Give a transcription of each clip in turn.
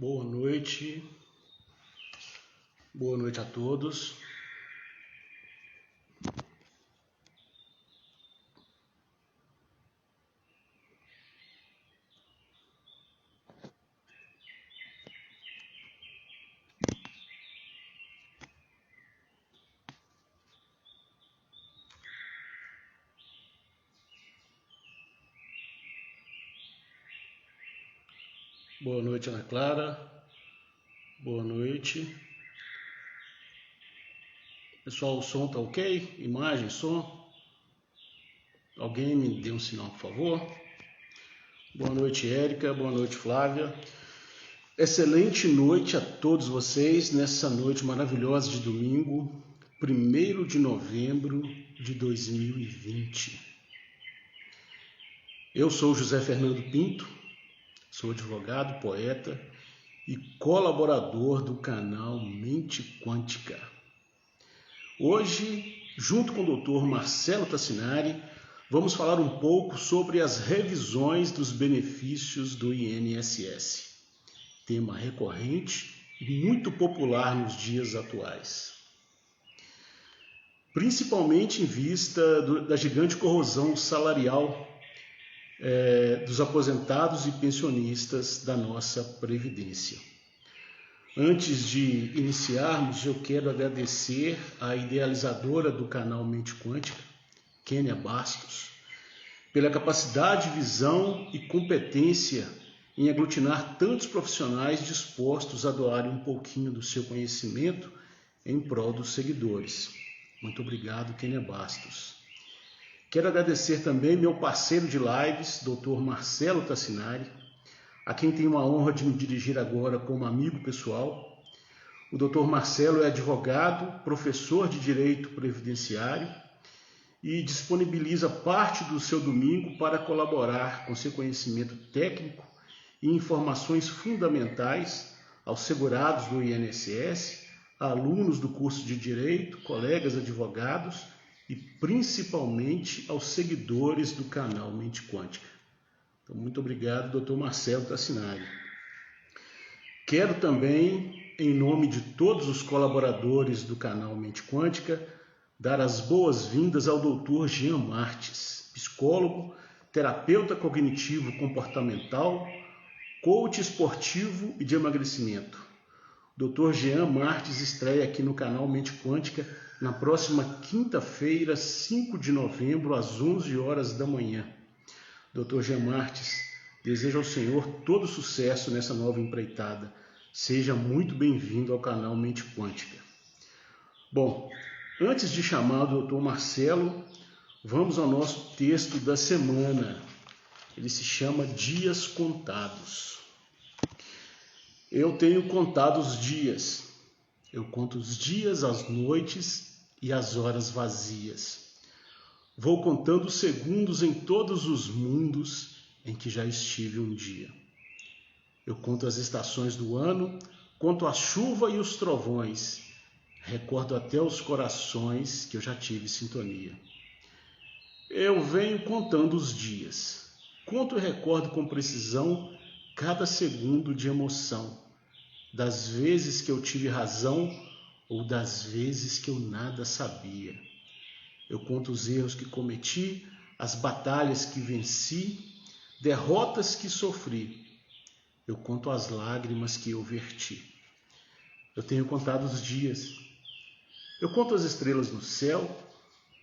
Boa noite a todos. Boa noite, Ana Clara. Boa noite. Pessoal, o som tá ok? Imagem, som? Alguém me dê um sinal, por favor? Boa noite, Érica. Boa noite, Flávia. Excelente noite a todos vocês nessa noite maravilhosa de domingo, 1º de novembro de 2020. Eu sou José Fernando Pinto, sou advogado, poeta e colaborador do canal Mente Quântica. Hoje, junto com o Dr. Marcelo Tassinari, vamos falar um pouco sobre as revisões dos benefícios do INSS, tema recorrente e muito popular nos dias atuais, principalmente em vista da gigante corrosão salarial dos aposentados e pensionistas da nossa Previdência. Antes de iniciarmos, eu quero agradecer à idealizadora do canal Mente Quântica, Kênia Bastos, pela capacidade, visão e competência em aglutinar tantos profissionais dispostos a doarem um pouquinho do seu conhecimento em prol dos seguidores. Muito obrigado, Kênia Bastos. Quero agradecer também meu parceiro de lives, Dr. Marcelo Tassinari, a quem tenho a honra de me dirigir agora como amigo pessoal. O Dr. Marcelo é advogado, professor de Direito Previdenciário e disponibiliza parte do seu domingo para colaborar com seu conhecimento técnico e informações fundamentais aos segurados do INSS, alunos do curso de Direito, colegas advogados e principalmente aos seguidores do canal Mente Quântica. Então, muito obrigado, Dr. Marcelo Tassinari. Quero também, em nome de todos os colaboradores do canal Mente Quântica, dar as boas-vindas ao Dr. Jean Martins, psicólogo, terapeuta cognitivo comportamental, coach esportivo e de emagrecimento. Dr. Jean Martins estreia aqui no canal Mente Quântica na próxima quinta-feira, 5 de novembro, às 11 horas da manhã. Dr. Jean Martins, desejo ao Senhor todo sucesso nessa nova empreitada. Seja muito bem-vindo ao canal Mente Quântica. Bom, antes de chamar o Dr. Marcelo, vamos ao nosso texto da semana. Ele se chama Dias Contados. Eu tenho contado os dias. Eu conto os dias, as noites e as horas vazias. Vou contando os segundos em todos os mundos em que já estive um dia. Eu conto as estações do ano, conto a chuva e os trovões. Recordo até os corações que eu já tive sintonia. Eu venho contando os dias. Conto e recordo com precisão cada segundo de emoção, das vezes que eu tive razão ou das vezes que eu nada sabia. Eu conto os erros que cometi, as batalhas que venci, derrotas que sofri. Eu conto as lágrimas que eu verti. Eu tenho contado os dias. Eu conto as estrelas no céu,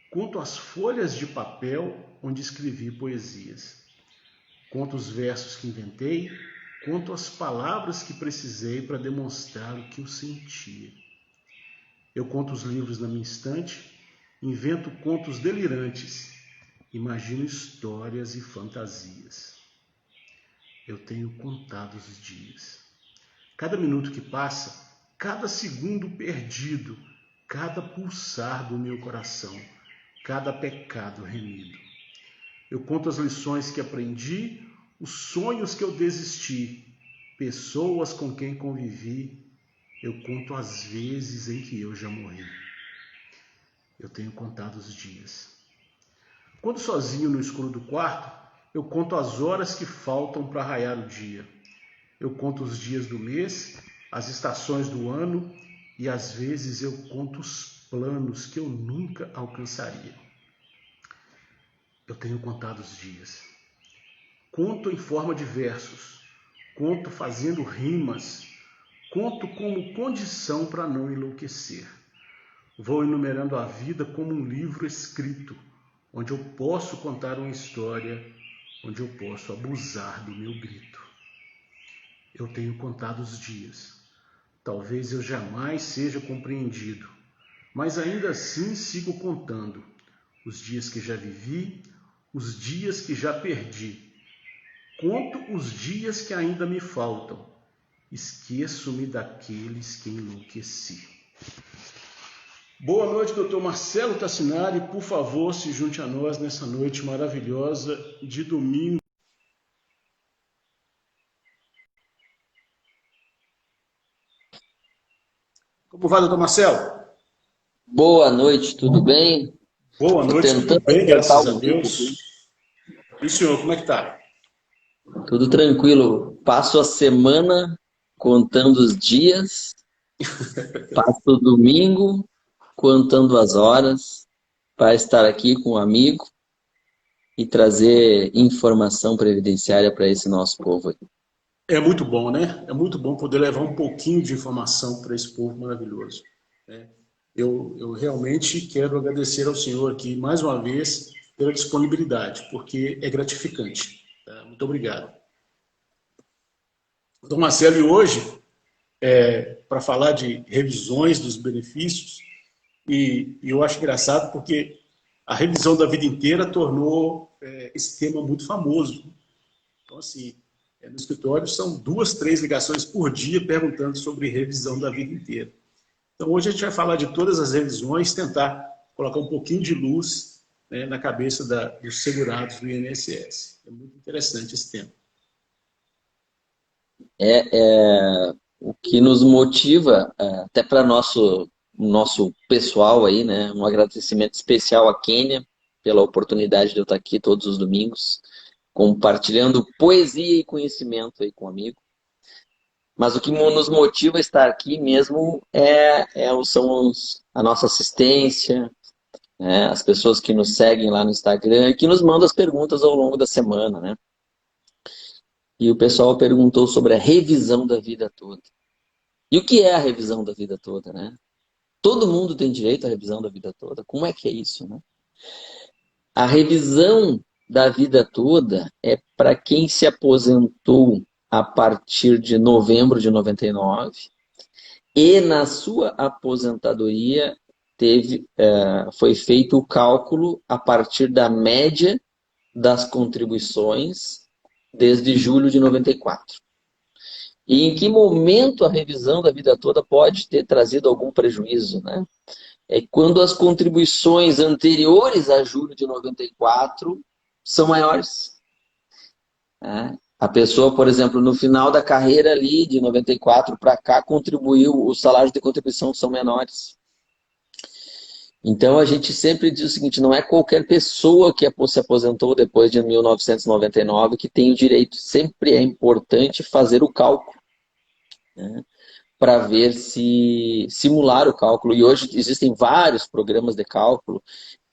conto as folhas de papel onde escrevi poesias. Conto os versos que inventei, conto as palavras que precisei para demonstrar o que eu sentia. Eu conto os livros na minha estante, invento contos delirantes, imagino histórias e fantasias. Eu tenho contado os dias. Cada minuto que passa, cada segundo perdido, cada pulsar do meu coração, cada pecado remido. Eu conto as lições que aprendi, os sonhos que eu desisti, pessoas com quem convivi. Eu conto as vezes em que eu já morri. Eu tenho contado os dias. Quando sozinho no escuro do quarto, eu conto as horas que faltam para raiar o dia. eu conto os dias do mês, as estações do ano e às vezes eu conto os planos que eu nunca alcançaria. Eu tenho contado os dias. Conto em forma de versos, conto fazendo rimas, conto como condição para não enlouquecer. Vou enumerando a vida como um livro escrito, onde eu posso contar uma história, onde eu posso abusar do meu grito. Eu tenho contado os dias. Talvez eu jamais seja compreendido, mas ainda assim sigo contando os dias que já vivi, os dias que já perdi. Conto os dias que ainda me faltam. Esqueço-me daqueles que enlouqueci. Boa noite, Dr. Marcelo Tassinari. Por favor, se junte a nós nessa noite maravilhosa de domingo. Como vai, Dr. Marcelo? Boa noite, tudo bem? Boa Estou noite, tudo tentando bem, acertar graças a o mic Deus. aqui. E o senhor, como é que tá? Tudo tranquilo. Passo a semana contando os dias, passo o domingo contando as horas para estar aqui com um amigo e trazer informação previdenciária para esse nosso povo aqui. É muito bom, né? É muito bom poder levar um pouquinho de informação para esse povo maravilhoso. Eu realmente quero agradecer ao senhor aqui mais uma vez pela disponibilidade, porque é gratificante. Tá? Muito obrigado. Dom Marcelo, e hoje, para falar de revisões dos benefícios, e eu acho engraçado porque a revisão da vida inteira tornou esse tema muito famoso. Então, assim, no escritório são 2, 3 ligações por dia perguntando sobre revisão da vida inteira. Então, hoje a gente vai falar de todas as revisões, tentar colocar um pouquinho de luz, né, na cabeça dos segurados do INSS. É muito interessante esse tema. O que nos motiva, até para nosso pessoal aí, né? Um agradecimento especial à Quênia pela oportunidade de eu estar aqui todos os domingos, compartilhando poesia e conhecimento aí com um amigo. Mas o que nos motiva a estar aqui mesmo a nossa assistência, né? As pessoas que nos seguem lá no Instagram e que nos mandam as perguntas ao longo da semana, né? E o pessoal perguntou sobre a revisão da vida toda. E o que é a revisão da vida toda, né? Todo mundo tem direito à revisão da vida toda? Como é que é isso, né? A revisão da vida toda é para quem se aposentou a partir de novembro de 99 e na sua aposentadoria foi feito o cálculo a partir da média das contribuições desde julho de 94. E em que momento a revisão da vida toda pode ter trazido algum prejuízo, né? É quando as contribuições anteriores a julho de 94 são maiores, né? A pessoa, por exemplo, no final da carreira ali, de 94 para cá, contribuiu, os salários de contribuição são menores. Então a gente sempre diz o seguinte, não é qualquer pessoa que se aposentou depois de 1999 que tem o direito. Sempre é importante fazer o cálculo, né? Para ver se simular o cálculo. E hoje existem vários programas de cálculo,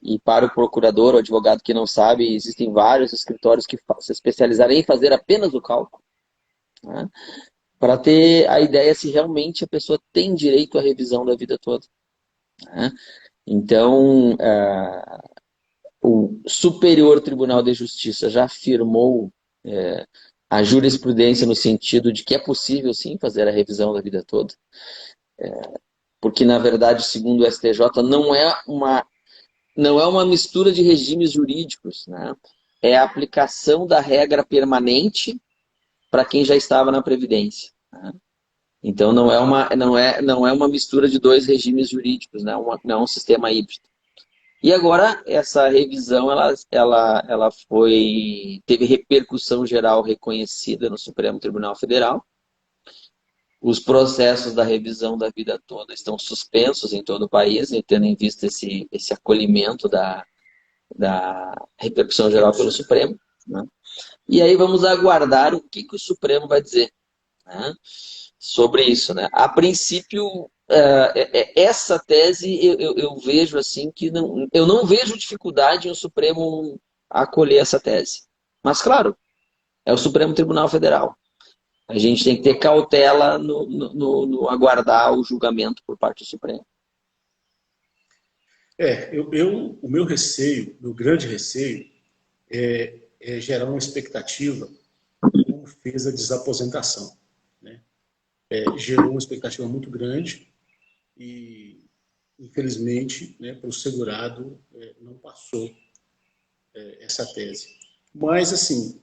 e para o procurador ou advogado que não sabe, existem vários escritórios que se especializarem em fazer apenas o cálculo, né? Para ter a ideia se realmente a pessoa tem direito à revisão da vida toda, né? Então, o Superior Tribunal de Justiça já afirmou a jurisprudência no sentido de que é possível sim fazer a revisão da vida toda, porque na verdade, segundo o STJ, não é uma mistura de regimes jurídicos, né? É a aplicação da regra permanente para quem já estava na Previdência, né? Então não é uma mistura de dois regimes jurídicos, né? Não é um sistema híbrido. E agora essa revisão ela teve repercussão geral reconhecida no Supremo Tribunal Federal. Os processos da revisão da vida toda estão suspensos em todo o país, tendo em vista esse acolhimento da repercussão geral pelo Supremo, né? E aí vamos aguardar o que o Supremo vai dizer. né, sobre isso, né? A princípio, essa tese eu vejo assim que eu não vejo dificuldade em o Supremo acolher essa tese. Mas, claro, é o Supremo Tribunal Federal. A gente tem que ter cautela no aguardar o julgamento por parte do Supremo. O meu receio, meu grande receio, é gerar uma expectativa, como fez a desaposentação. Né? Gerou uma expectativa muito grande e, infelizmente, né, para o segurado, não passou essa tese. Mas, assim,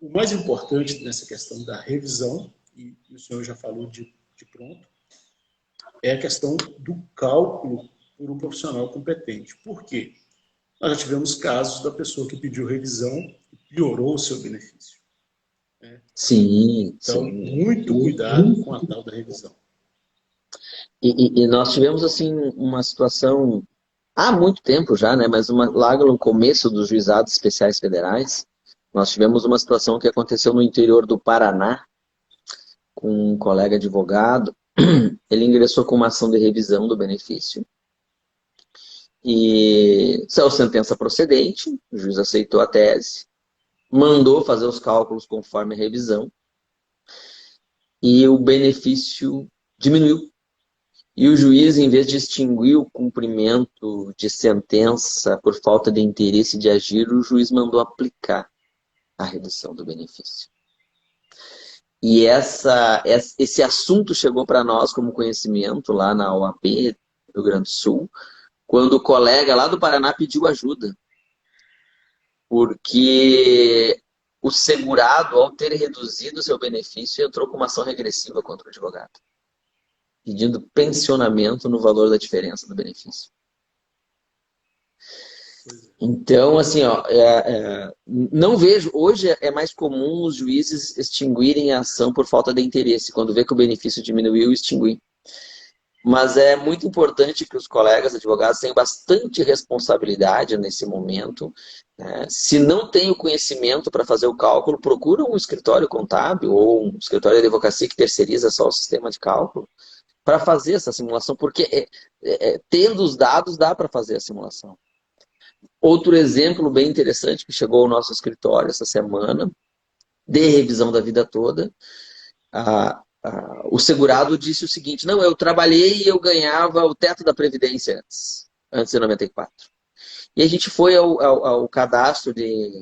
o mais importante nessa questão da revisão, e o senhor já falou de pronto, é a questão do cálculo por um profissional competente. Por quê? Nós já tivemos casos da pessoa que pediu revisão e piorou o seu benefício. Né? Sim, Então, sim. muito cuidado com a tal da revisão. E nós tivemos assim uma situação há muito tempo já, né? Mas lá no começo dos juizados especiais federais, nós tivemos uma situação que aconteceu no interior do Paraná com um colega advogado. Ele ingressou com uma ação de revisão do benefício e saiu sentença procedente. O juiz aceitou a tese, mandou fazer os cálculos conforme a revisão e o benefício diminuiu. E o juiz, em vez de extinguir o cumprimento de sentença por falta de interesse de agir, o juiz mandou aplicar a redução do benefício. E esse assunto chegou para nós como conhecimento lá na OAB do Rio Grande do Sul, quando o colega lá do Paraná pediu ajuda. Porque o segurado, ao ter reduzido seu benefício, entrou com uma ação regressiva contra o advogado, pedindo pensionamento no valor da diferença do benefício. Então, assim, ó, não vejo. Hoje é mais comum os juízes extinguirem a ação por falta de interesse, quando vê que o benefício diminuiu, extinguir. Mas é muito importante que os colegas advogados tenham bastante responsabilidade nesse momento. Né? Se não tem o conhecimento para fazer o cálculo, procura um escritório contábil ou um escritório de advocacia que terceiriza só o sistema de cálculo para fazer essa simulação, porque tendo os dados dá para fazer a simulação. Outro exemplo bem interessante que chegou ao nosso escritório essa semana, de revisão da vida toda, o segurado disse o seguinte: não, eu trabalhei e eu ganhava o teto da Previdência antes de 94. E a gente foi ao cadastro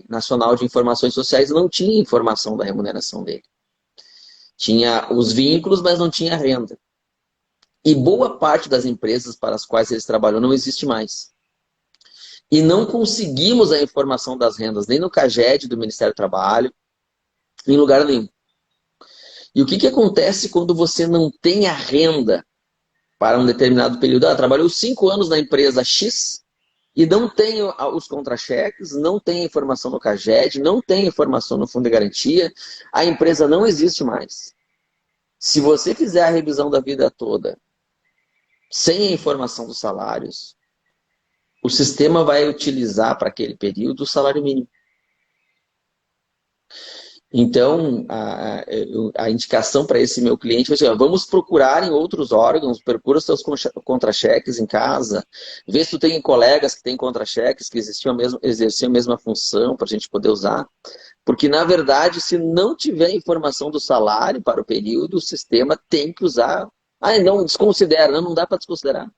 nacional de informações sociais e não tinha informação da remuneração dele. Tinha os vínculos, mas não tinha renda. E boa parte das empresas para as quais eles trabalham não existe mais. E não conseguimos a informação das rendas nem no CAGED do Ministério do Trabalho, em lugar nenhum. E o que acontece quando você não tem a renda para um determinado período? Trabalhou 5 anos na empresa X e não tem os contra-cheques, não tem informação no CAGED, não tem informação no Fundo de Garantia, a empresa não existe mais. Se você fizer a revisão da vida toda sem a informação dos salários, o sistema vai utilizar para aquele período o salário mínimo. Então, a indicação para esse meu cliente foi assim: vamos procurar em outros órgãos, procura os seus contra-cheques em casa, vê se tu tem colegas que têm contra-cheques que exerciam a mesma função para a gente poder usar. Porque, na verdade, se não tiver informação do salário para o período, o sistema tem que usar. Não, desconsidera. Não dá para desconsiderar.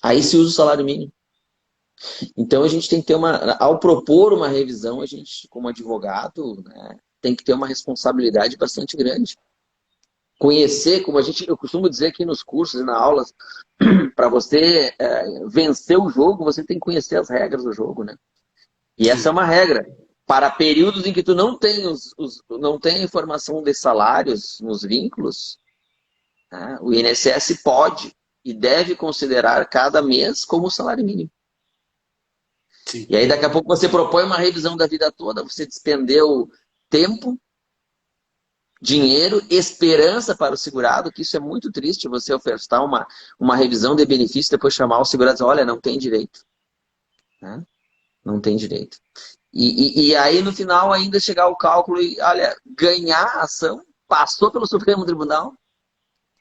Aí se usa o salário mínimo. Então a gente tem que ter ao propor uma revisão, a gente, como advogado, né, tem que ter uma responsabilidade bastante grande. Conhecer, como eu costumo dizer aqui nos cursos e na aula, para você vencer o jogo, você tem que conhecer as regras do jogo, né? E essa é uma regra. Para períodos em que tu não tem não tem a informação de salários nos vínculos, né, o INSS pode e deve considerar cada mês como salário mínimo. Sim. E aí daqui a pouco você propõe uma revisão da vida toda, você despendeu tempo, dinheiro, esperança para o segurado, que isso é muito triste, você ofertar uma revisão de benefício, depois chamar o segurado e dizer: olha, não tem direito. Né? Não tem direito. E aí, no final, ainda chegar o cálculo e, olha, ganhar a ação, passou pelo Supremo Tribunal,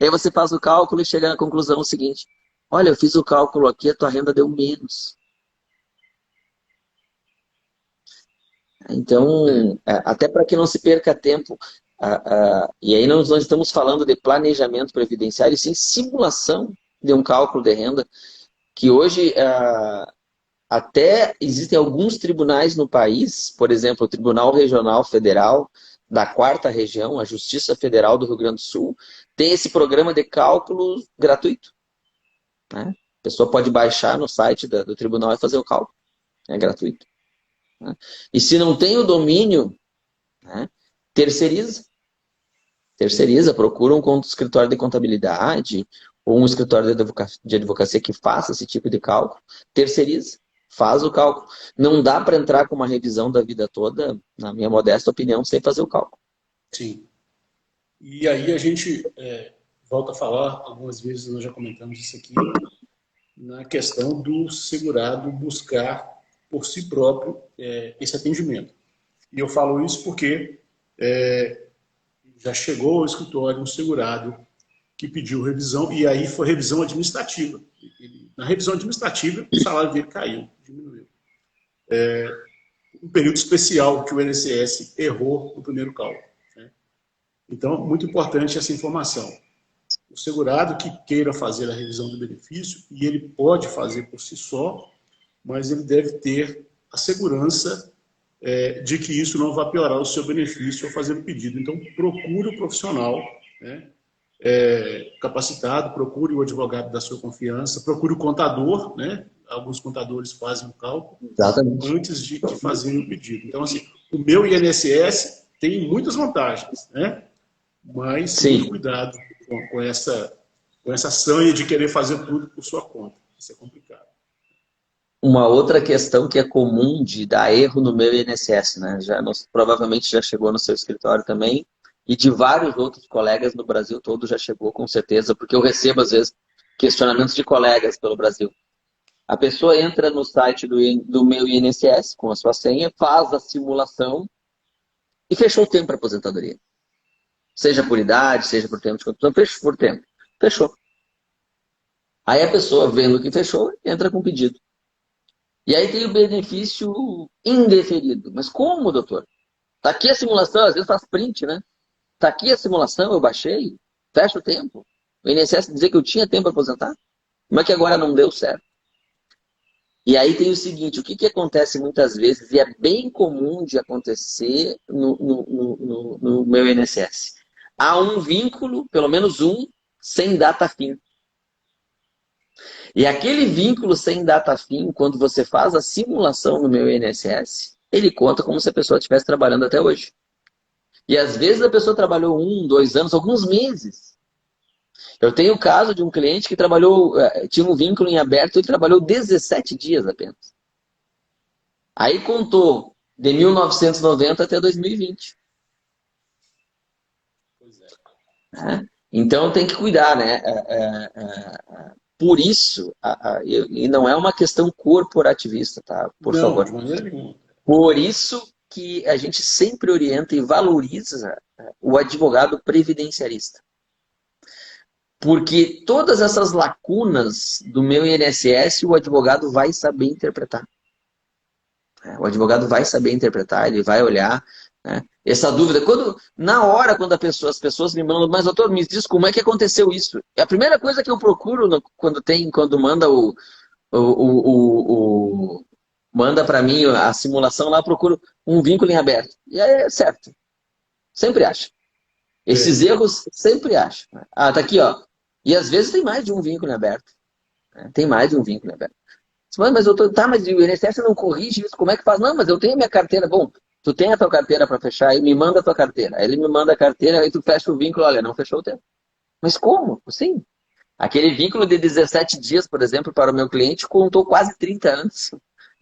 aí você faz o cálculo e chega na conclusão seguinte: olha, eu fiz o cálculo aqui, a tua renda deu menos. Então, até para que não se perca tempo, e aí nós não estamos falando de planejamento previdenciário, sim simulação de um cálculo de renda, que hoje até existem alguns tribunais no país, por exemplo, o Tribunal Regional Federal da Quarta Região, a Justiça Federal do Rio Grande do Sul, tem esse programa de cálculo gratuito, né? A pessoa pode baixar no site do tribunal e fazer o cálculo, é gratuito, né? E se não tem o domínio, né, terceiriza. Terceiriza, procura um escritório de contabilidade ou um escritório de advocacia que faça esse tipo de cálculo. Terceiriza, faz o cálculo. Não dá para entrar com uma revisão da vida toda, na minha modesta opinião, sem fazer o cálculo. Sim. E aí a gente volta a falar, algumas vezes nós já comentamos isso aqui, na questão do segurado buscar por si próprio esse atendimento. E eu falo isso porque já chegou ao escritório um segurado que pediu revisão, e aí foi revisão administrativa. Na revisão administrativa, o salário dele caiu, diminuiu. Um período especial que o INSS errou no primeiro cálculo, né? Então, muito importante essa informação. O segurado que queira fazer a revisão do benefício, e ele pode fazer por si só, mas ele deve ter a segurança de que isso não vai piorar o seu benefício ao fazer o pedido. Então, procure o profissional, né, capacitado, procure o advogado da sua confiança, procure o contador, né? Alguns contadores fazem o cálculo Exatamente. antes de fazer o pedido. Então, assim, o meu INSS tem muitas vantagens, né? Mas muito Sim. cuidado com essa sanha de querer fazer tudo por sua conta. Isso é complicado. Uma outra questão que é comum de dar erro no meu INSS, né? Provavelmente já chegou no seu escritório também, e de vários outros colegas no Brasil todo já chegou, com certeza, porque eu recebo, às vezes, questionamentos de colegas pelo Brasil. A pessoa entra no site do meu INSS com a sua senha, faz a simulação e fechou o tempo para aposentadoria. Seja por idade, seja por tempo de contribuição, fechou por tempo. Fechou. Aí a pessoa, vendo que fechou, entra com pedido. E aí tem o benefício indeferido. Mas como, doutor? Tá aqui a simulação, às vezes faz print, né? Tá aqui a simulação, eu baixei, fecha o tempo. O INSS dizer que eu tinha tempo para aposentar, mas que agora não deu certo. E aí tem o seguinte, o que acontece muitas vezes, e é bem comum de acontecer no meu INSS. Há um vínculo, pelo menos um, sem data fim. E aquele vínculo sem data fim, quando você faz a simulação no meu INSS, ele conta como se a pessoa estivesse trabalhando até hoje. E às vezes a pessoa trabalhou 1, 2 anos, alguns meses. Eu tenho o caso de um cliente que trabalhou, tinha um vínculo em aberto e trabalhou 17 dias apenas. Aí contou de 1990 até 2020. Pois é. Né? Então tem que cuidar, né? Por isso, e não é uma questão corporativista, tá? Por Não, favor. de maneira nenhuma. Por isso que a gente sempre orienta e valoriza o advogado previdenciarista. Porque todas essas lacunas do meu INSS, o advogado vai saber interpretar. O advogado vai saber interpretar, ele vai olhar, né, essa dúvida. Na hora, quando as pessoas me mandam, mas doutor, me diz como é que aconteceu isso? A primeira coisa que eu procuro quando manda manda para mim a simulação lá, eu procuro um vínculo em aberto. E aí é certo. Sempre acha. Esses erros sempre acha. Ah, tá aqui, ó. E às vezes tem mais de um vínculo em aberto. Né? Tem mais de um vínculo em aberto. Mas mas o INSS não corrige isso, como é que faz? Não, mas eu tenho minha carteira. Bom, tu tem a tua carteira para fechar e me manda a tua carteira. Aí ele me manda a carteira, aí tu fecha o vínculo, olha, não fechou o tempo. Mas como? Sim. Aquele vínculo de 17 dias, por exemplo, para o meu cliente, contou quase 30 anos.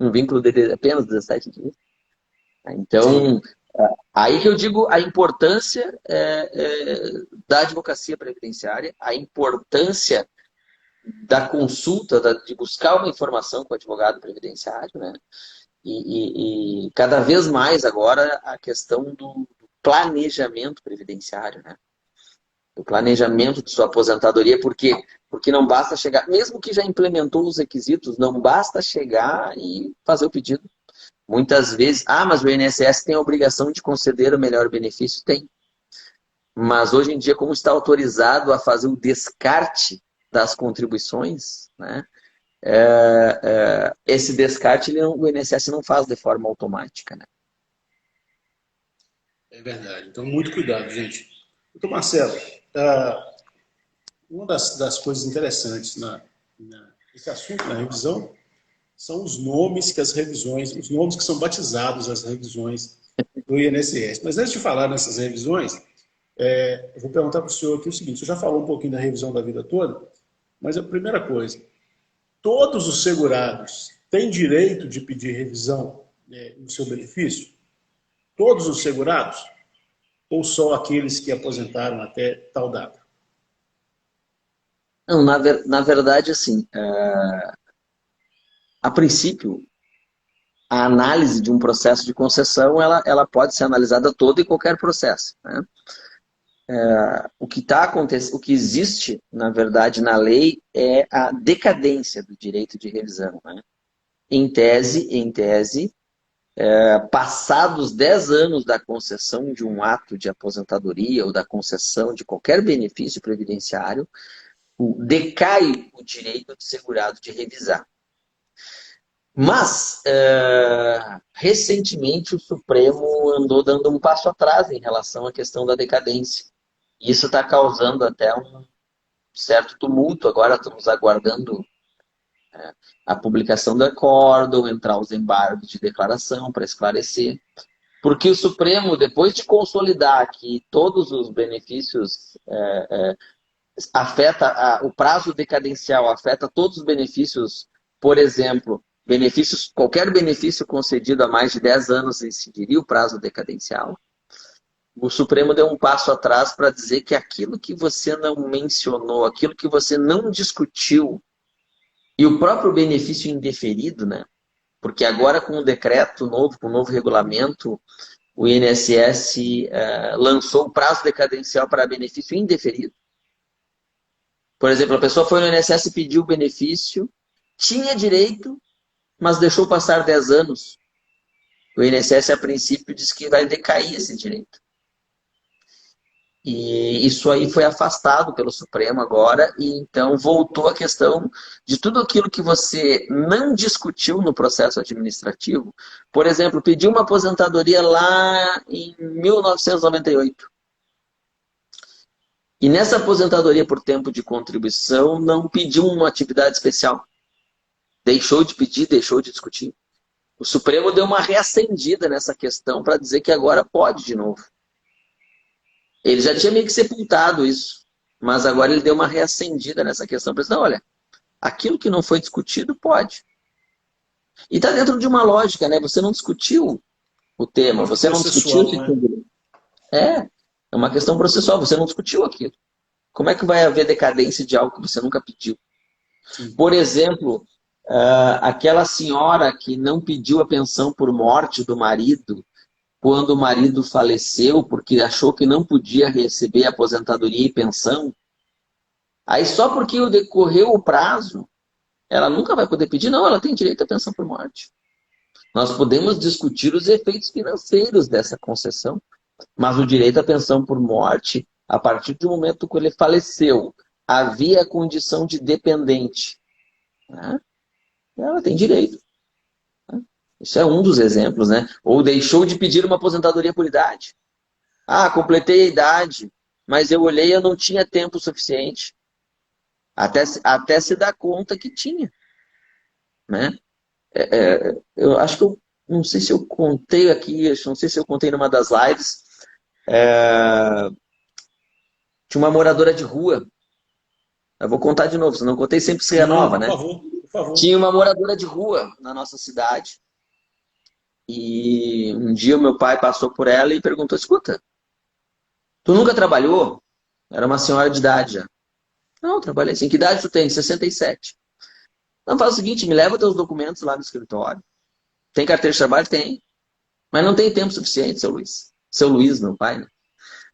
Um vínculo de apenas 17 dias. Então, aí que eu digo a importância da advocacia previdenciária, a importância da consulta, de buscar uma informação com o advogado previdenciário, né? E cada vez mais agora a questão do planejamento previdenciário, né? O planejamento de sua aposentadoria, porque não basta chegar, mesmo que já implementou os requisitos, não basta chegar e fazer o pedido. Muitas vezes, mas o INSS tem a obrigação de conceder o melhor benefício? Tem. Mas hoje em dia, como está autorizado a fazer o descarte das contribuições, né? Esse descarte o INSS não faz de forma automática, né? É verdade. Então, muito cuidado, gente. Doutor Marcelo, uma das coisas interessantes nesse assunto, na revisão, são os nomes que as revisões, os nomes que são batizados as revisões do INSS. Mas antes de falar nessas revisões, eu vou perguntar para o senhor aqui o seguinte: o senhor já falou um pouquinho da revisão da vida toda, mas a primeira coisa, todos os segurados têm direito de pedir revisão no seu benefício? Todos os segurados? Ou só aqueles que aposentaram até tal data? Não, na verdade, assim, a princípio, a análise de um processo de concessão, ela pode ser analisada todo e qualquer processo, né? O que está acontecendo, o que existe, na verdade, na lei é a decadência do direito de revisão, né? Em tese, passados 10 anos da concessão de um ato de aposentadoria ou da concessão de qualquer benefício previdenciário, decai o direito do segurado de revisar. Mas, recentemente, o Supremo andou dando um passo atrás em relação à questão da decadência. Isso está causando até um certo tumulto. Agora estamos aguardando a publicação do acórdão, entrar os embargos de declaração para esclarecer. Porque o Supremo, depois de consolidar que todos os benefícios o prazo decadencial afeta todos os benefícios, por exemplo, qualquer benefício concedido há mais de 10 anos incidiria o prazo decadencial. O Supremo deu um passo atrás para dizer que aquilo que você não mencionou, aquilo que você não discutiu, e o próprio benefício indeferido, né? Porque agora com o decreto novo, com o novo regulamento, o INSS lançou o prazo decadencial para benefício indeferido. Por exemplo, a pessoa foi no INSS e pediu o benefício, tinha direito, mas deixou passar 10 anos. O INSS, a princípio, diz que vai decair esse direito. E isso aí foi afastado pelo Supremo agora, e então voltou a questão de tudo aquilo que você não discutiu no processo administrativo. Por exemplo, pediu uma aposentadoria lá em 1998. E nessa aposentadoria por tempo de contribuição, não pediu uma atividade especial. Deixou de pedir, deixou de discutir. O Supremo deu uma reacendida nessa questão para dizer que agora pode de novo. Ele já tinha meio que sepultado isso, mas agora ele deu uma reacendida nessa questão para dizer, não, olha, aquilo que não foi discutido pode. E está dentro de uma lógica, né? Você não discutiu o tema, você não discutiu o né? É uma questão processual, você não discutiu aquilo. Como é que vai haver decadência de algo que você nunca pediu? Sim. Por exemplo, aquela senhora que não pediu a pensão por morte do marido, quando o marido faleceu, porque achou que não podia receber aposentadoria e pensão, aí só porque decorreu o prazo, ela nunca vai poder pedir, não, ela tem direito à pensão por morte. Nós podemos discutir os efeitos financeiros dessa concessão, mas o direito à pensão por morte, a partir do momento que ele faleceu, havia a condição de dependente, né? Ela tem direito. Isso é um dos exemplos, né? Ou deixou de pedir uma aposentadoria por idade. Completei a idade, mas eu olhei e eu não tinha tempo suficiente. Até se dar conta que tinha, né? Eu acho que não sei se eu contei aqui, não sei se eu contei numa das lives, tinha uma moradora de rua. Eu vou contar de novo, se não contei sempre se renova, né? Por favor. Tinha uma moradora de rua na nossa cidade. E um dia o meu pai passou por ela e perguntou, escuta, tu nunca trabalhou? Era uma senhora de idade já. Não, trabalhei assim. Que idade tu tem? 67. Então faz o seguinte, me leva teus documentos lá no escritório. Tem carteira de trabalho? Tem. Mas não tem tempo suficiente, seu Luiz. Seu Luiz, meu pai, né?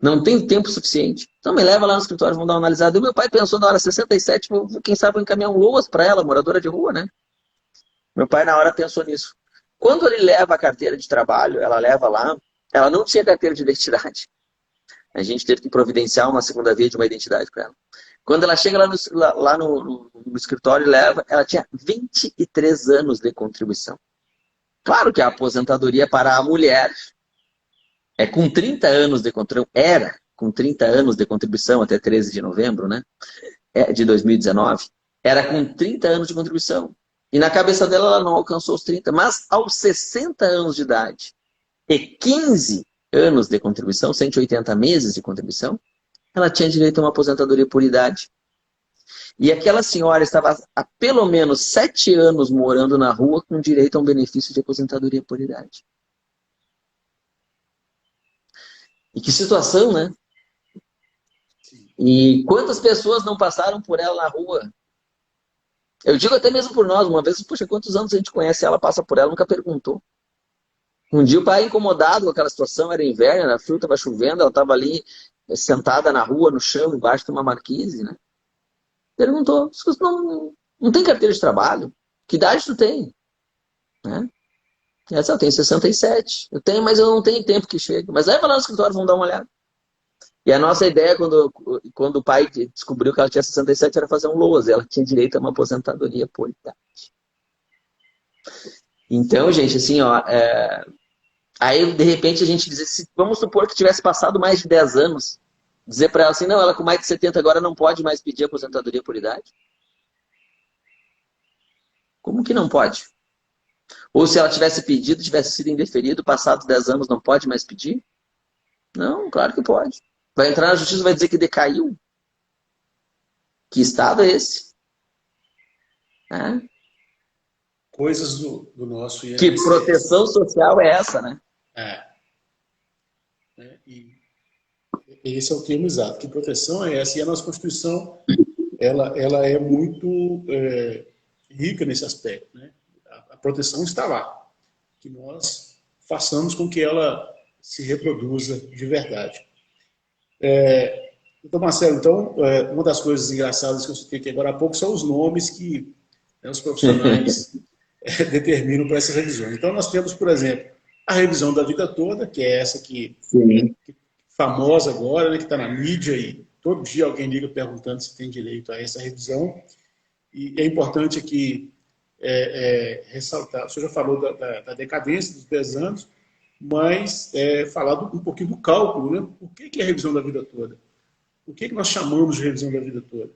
Não tem tempo suficiente. Então me leva lá no escritório, vamos dar uma analisada. E meu pai pensou na hora 67, quem sabe vou encaminhar um LOAS para ela, moradora de rua, né? Meu pai na hora pensou nisso. Quando ele leva a carteira de trabalho, ela leva lá, ela não tinha carteira de identidade. A gente teve que providenciar uma segunda via de uma identidade para ela. Quando ela chega lá no escritório e leva, ela tinha 23 anos de contribuição. Claro que a aposentadoria para a mulher é com 30 anos de contribuição, era com 30 anos de contribuição até 13 de novembro, né? De 2019, era com 30 anos de contribuição. E na cabeça dela ela não alcançou os 30, mas aos 60 anos de idade e 15 anos de contribuição, 180 meses de contribuição, ela tinha direito a uma aposentadoria por idade. E aquela senhora estava há pelo menos 7 anos morando na rua com direito a um benefício de aposentadoria por idade. E que situação, né? E quantas pessoas não passaram por ela na rua? Eu digo até mesmo por nós, uma vez, poxa, quantos anos a gente conhece ela, passa por ela, nunca perguntou. Um dia o pai incomodado com aquela situação, era inverno, era frio, estava chovendo, ela estava ali sentada na rua, no chão, embaixo de uma marquise, né? Perguntou, não tem carteira de trabalho? Que idade tu tem? Né? Essa, eu tenho 67. Eu tenho, mas eu não tenho tempo que chega. Mas leva lá no escritório, vamos dar uma olhada. E a nossa ideia, quando o pai descobriu que ela tinha 67, era fazer um LOAS. Ela tinha direito a uma aposentadoria por idade. Então, gente, assim, ó, aí de repente a gente diz, vamos supor que tivesse passado mais de 10 anos, dizer para ela assim, não, ela com mais de 70 agora não pode mais pedir aposentadoria por idade? Como que não pode? Ou se ela tivesse pedido, tivesse sido indeferido, passados 10 anos, não pode mais pedir? Não, claro que pode. Vai entrar na justiça e vai dizer que decaiu? Que estado é esse? Coisas do nosso Que INSS. proteção social é essa, né? E esse é o termo exato. Que proteção é essa? E a nossa Constituição, ela é muito rica nesse aspecto, né? A proteção está lá. Que nós façamos com que ela se reproduza de verdade. Então, Marcelo, uma das coisas engraçadas que eu citei aqui agora há pouco são os nomes que os profissionais determinam para essas revisões. Então, nós temos, por exemplo, a revisão da vida toda, que é essa que famosa agora, né, que está na mídia e todo dia alguém liga perguntando se tem direito a essa revisão. E é importante aqui ressaltar, o senhor já falou da decadência dos 10 anos, mas falar um pouquinho do cálculo, né? O que é a revisão da vida toda? O que nós chamamos de revisão da vida toda?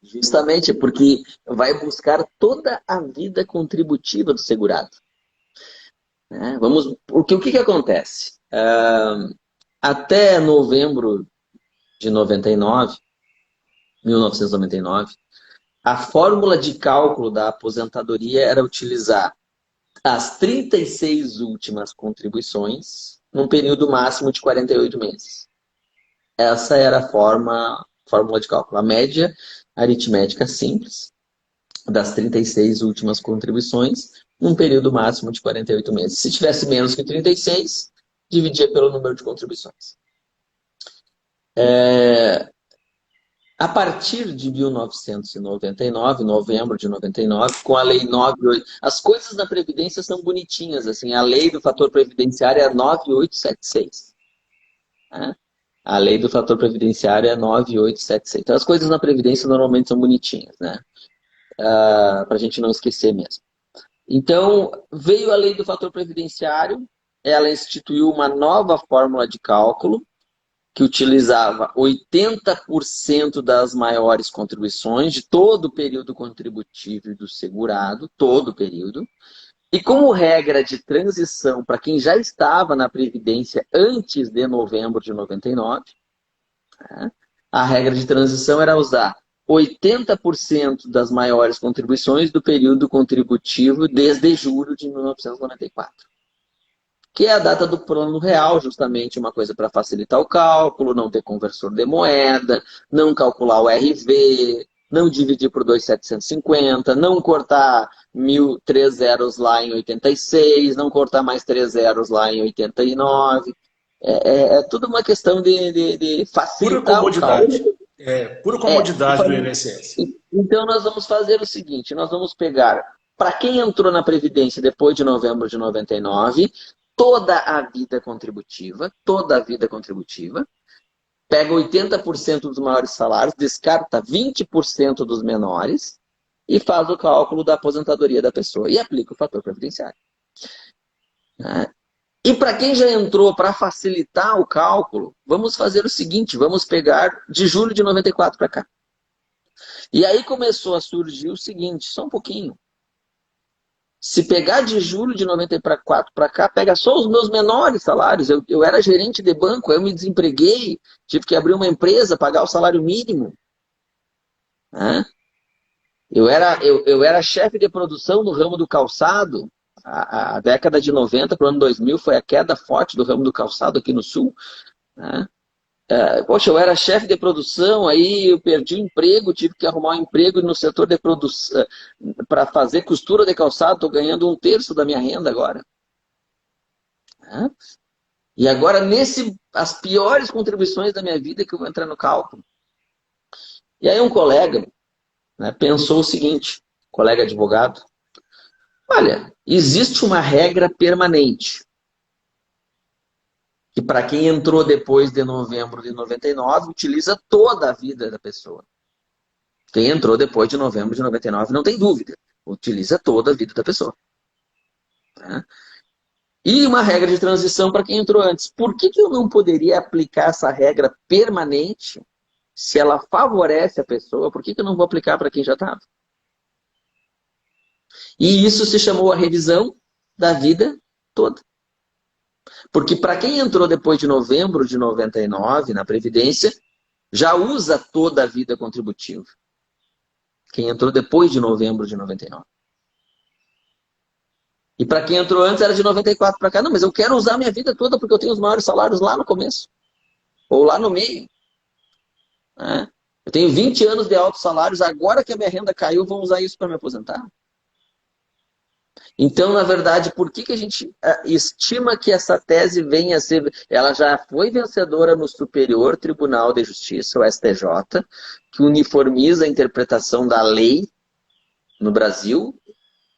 Justamente porque vai buscar toda a vida contributiva do segurado. Porque o que acontece? Até novembro de 1999, a fórmula de cálculo da aposentadoria era utilizar as 36 últimas contribuições num período máximo de 48 meses. Essa era a fórmula de cálculo. A média aritmética simples das 36 últimas contribuições num período máximo de 48 meses. Se tivesse menos que 36, dividia pelo número de contribuições. A partir de 1999, novembro de 99, com a Lei 98, as coisas na Previdência são bonitinhas, assim, a lei do fator previdenciário é 9876. Né? A lei do fator previdenciário é 9876. Então, as coisas na Previdência normalmente são bonitinhas, né? Para a gente não esquecer mesmo. Então, veio a lei do fator previdenciário, ela instituiu uma nova fórmula de cálculo, que utilizava 80% das maiores contribuições de todo o período contributivo do segurado, todo o período, e como regra de transição para quem já estava na Previdência antes de novembro de 99, a regra de transição era usar 80% das maiores contribuições do período contributivo desde julho de 1994. Que é a data do plano real, justamente uma coisa para facilitar o cálculo, não ter conversor de moeda, não calcular o RV, não dividir por 2,750, não cortar 3 zeros lá em 86, não cortar mais 3 zeros lá em 89. É tudo uma questão de Pura facilitar o comodidade. cálculo. Pura comodidade do INSS. Então, nós vamos fazer o seguinte, nós vamos pegar, para quem entrou na Previdência depois de novembro de 99, toda a vida contributiva, pega 80% dos maiores salários, descarta 20% dos menores e faz o cálculo da aposentadoria da pessoa e aplica o fator previdenciário. Né? E para quem já entrou, para facilitar o cálculo, vamos fazer o seguinte, vamos pegar de julho de 94 para cá. E aí começou a surgir o seguinte, só um pouquinho. Se pegar de julho de 94 para cá, pega só os meus menores salários. Eu era gerente de banco, eu me desempreguei, tive que abrir uma empresa, pagar o salário mínimo. Né? Eu era chefe de produção no ramo do calçado. A década de 90 para o ano 2000 foi a queda forte do ramo do calçado aqui no Sul. Né? Poxa, eu era chefe de produção, aí eu perdi o emprego, tive que arrumar um emprego no setor de produção para fazer costura de calçado, estou ganhando 1/3 da minha renda agora. E agora, as piores contribuições da minha vida que eu vou entrar no cálculo. E aí um colega, né, pensou o seguinte, colega advogado, olha, existe uma regra permanente, que para quem entrou depois de novembro de 99, utiliza toda a vida da pessoa. Quem entrou depois de novembro de 99, não tem dúvida, utiliza toda a vida da pessoa. Né? E uma regra de transição para quem entrou antes. Por que eu não poderia aplicar essa regra permanente, se ela favorece a pessoa, por que eu não vou aplicar para quem já estava? E isso se chamou a revisão da vida toda. Porque para quem entrou depois de novembro de 99 na Previdência, já usa toda a vida contributiva. Quem entrou depois de novembro de 99. E para quem entrou antes era de 94 para cá. Não, mas eu quero usar a minha vida toda porque eu tenho os maiores salários lá no começo. Ou lá no meio. Né? Eu tenho 20 anos de altos salários, agora que a minha renda caiu, eu vou usar isso para me aposentar. Então, na verdade, por que a gente estima que essa tese venha a ser... Ela já foi vencedora no Superior Tribunal de Justiça, o STJ, que uniformiza a interpretação da lei no Brasil.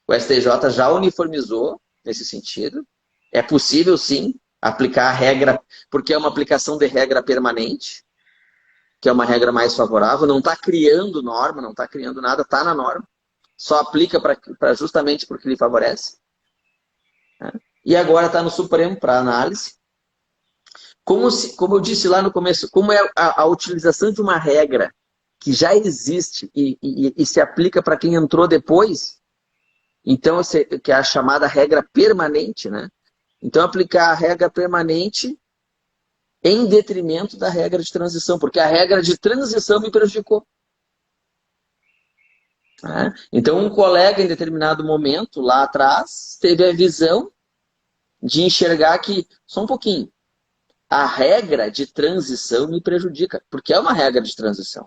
O STJ já uniformizou nesse sentido. É possível, sim, aplicar a regra, porque é uma aplicação de regra permanente, que é uma regra mais favorável. Não está criando norma, não está criando nada, está na norma. Só aplica justamente porque lhe favorece. Né? E agora está no Supremo para análise. Como eu disse lá no começo, como é a utilização de uma regra que já existe e se aplica para quem entrou depois, então, que é a chamada regra permanente, né? Então, aplicar a regra permanente em detrimento da regra de transição, porque a regra de transição me prejudicou. Né? Então, um colega, em determinado momento, lá atrás, teve a visão de enxergar que, só um pouquinho, a regra de transição me prejudica, porque é uma regra de transição.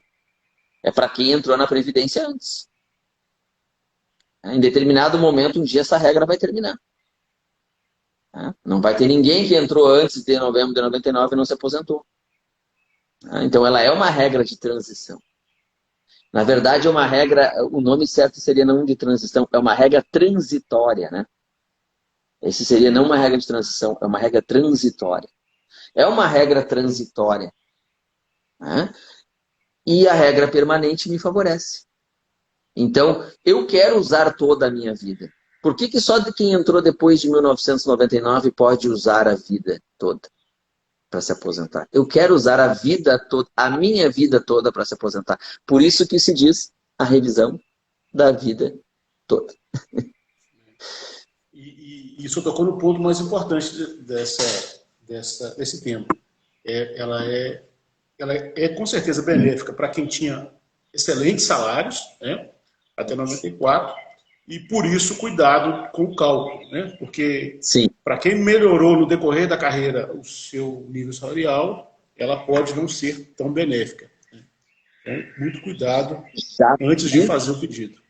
É para quem entrou na Previdência antes. Em determinado momento, um dia, essa regra vai terminar. Não vai ter ninguém que entrou antes de novembro de 99 e não se aposentou. Então, ela é uma regra de transição. Na verdade, é uma regra, o nome certo seria não de transição, é uma regra transitória, né? Esse seria não uma regra de transição, é uma regra transitória. É uma regra transitória. Né? E a regra permanente me favorece. Então, eu quero usar toda a minha vida. Por que só de quem entrou depois de 1999 pode usar a vida toda para se aposentar? Eu quero usar a vida toda, a minha vida toda para se aposentar. Por isso que se diz a revisão da vida toda. E isso tocou no ponto mais importante desse tema. Ela é com certeza benéfica para quem tinha excelentes salários, né, até 94, e por isso cuidado com o cálculo, né, porque para quem melhorou no decorrer da carreira o seu nível salarial, ela pode não ser tão benéfica. Né. Então, muito cuidado Já antes de fiz, fazer o pedido.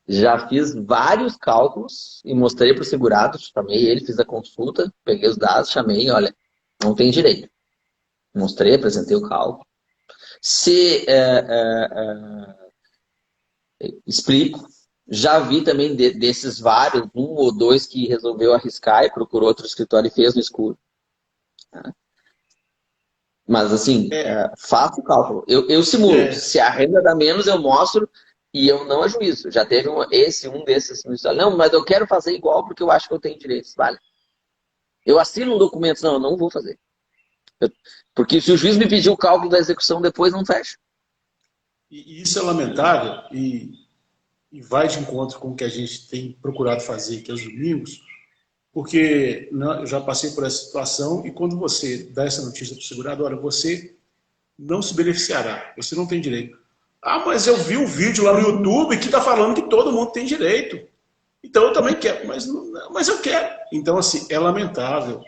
já fiz vários cálculos e mostrei para o segurado, chamei ele, fiz a consulta, peguei os dados, chamei, olha, não tem direito. Mostrei, apresentei o cálculo. Se explico. Já vi também desses vários, um ou dois que resolveu arriscar e procurou outro escritório e fez no escuro. Mas assim, É, faço o cálculo. Eu simulo. é, Se a renda dá menos, eu mostro e eu não ajuizo. Já teve um desses. Não, mas eu quero fazer igual porque eu acho que eu tenho direitos. Vale. Eu assino um documento. Não, eu não vou fazer. Porque se o juiz me pedir o cálculo da execução depois, não fecha. e isso é lamentável e vai de encontro com o que a gente tem procurado fazer aqui aos domingos, porque eu já passei por essa situação e quando você dá essa notícia para o segurado, olha, você não se beneficiará, você não tem direito. Ah, mas eu vi um vídeo lá no YouTube que está falando que todo mundo tem direito. Então eu também quero, mas eu quero. Então, assim, é lamentável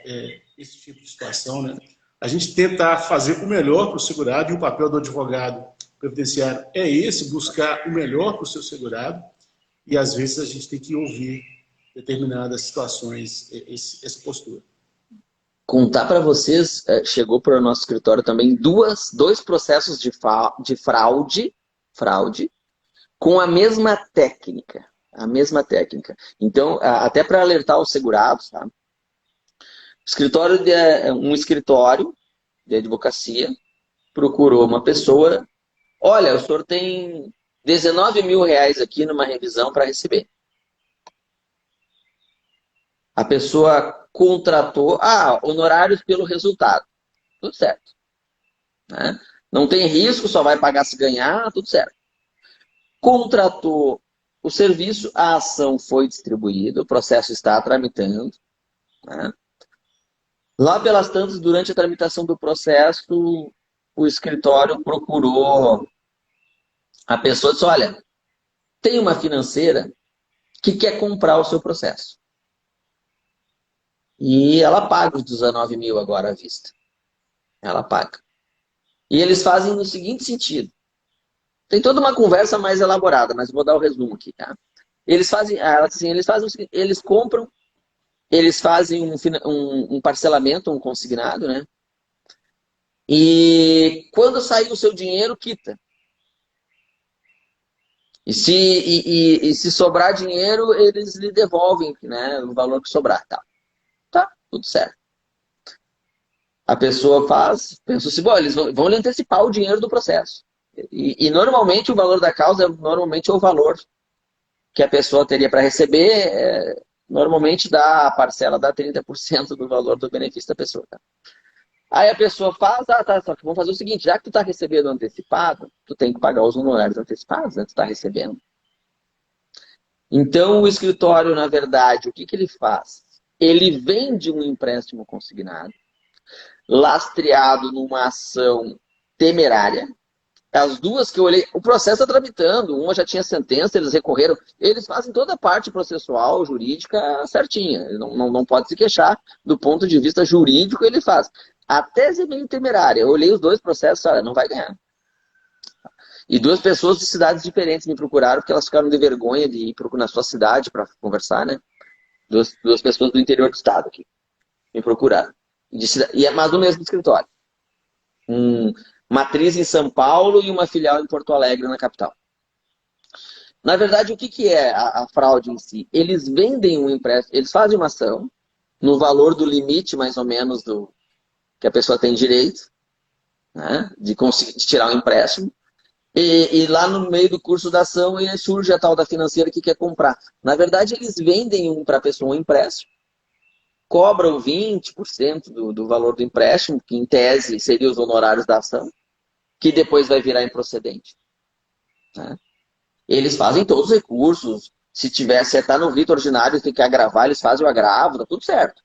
esse tipo de situação, né? A gente tenta fazer o melhor para o segurado e o papel do advogado previdenciário é esse, buscar o melhor para o seu segurado e às vezes a gente tem que ouvir determinadas situações, essa postura. Contar para vocês, chegou para o nosso escritório também dois processos de fraude com a mesma técnica. A mesma técnica. Então, até para alertar os segurados, tá? Um escritório de advocacia procurou uma pessoa. Olha, o senhor tem 19 mil reais aqui numa revisão para receber. A pessoa contratou, honorários pelo resultado. Tudo certo. Né? Não tem risco, só vai pagar se ganhar, tudo certo. Contratou o serviço, a ação foi distribuída, o processo está tramitando. Né? Lá pelas tantas, durante a tramitação do processo, o escritório procurou a pessoa e disse, olha, tem uma financeira que quer comprar o seu processo. E ela paga os 19 mil agora à vista. Ela paga. E eles fazem no seguinte sentido. Tem toda uma conversa mais elaborada, mas vou dar o resumo aqui, tá? Eles fazem, assim, eles fazem o seguinte, eles compram, eles fazem um parcelamento, um consignado, né? E quando sair o seu dinheiro, quita. E se sobrar dinheiro, eles lhe devolvem, né, o valor que sobrar. Tá, tudo certo. A pessoa pensa assim, bom, eles vão lhe antecipar o dinheiro do processo. E normalmente o valor da causa normalmente é o valor que a pessoa teria para receber, normalmente a parcela dá 30% do valor do benefício da pessoa. Tá? Aí a pessoa tá, só que vamos fazer o seguinte, já que tu está recebendo antecipado, tu tem que pagar os honorários antecipados, né? Tu está recebendo. Então o escritório, na verdade, o que ele faz? Ele vende um empréstimo consignado, lastreado numa ação temerária. As duas que eu olhei, o processo está tramitando, uma já tinha sentença, eles recorreram, eles fazem toda a parte processual, jurídica certinha, ele não pode se queixar do ponto de vista jurídico, ele faz. A tese é meio temerária, eu olhei os dois processos, olha, não vai ganhar. E duas pessoas de cidades diferentes me procuraram, porque elas ficaram de vergonha de ir na sua cidade para conversar, né? Duas pessoas do interior do estado aqui me procuraram. E é mais do mesmo escritório. Matriz em São Paulo e uma filial em Porto Alegre, na capital. Na verdade, o que é a fraude em si? Eles vendem um empréstimo, eles fazem uma ação no valor do limite, mais ou menos, do que a pessoa tem direito, né, de tirar um empréstimo. E lá no meio do curso da ação surge a tal da financeira que quer comprar. Na verdade, eles vendem para a pessoa um empréstimo, cobram 20% do valor do empréstimo, que em tese seria os honorários da ação, que depois vai virar improcedente. Né? Eles fazem todos os recursos. Se está no rito ordinário, tem que agravar, eles fazem o agravo, tá tudo certo.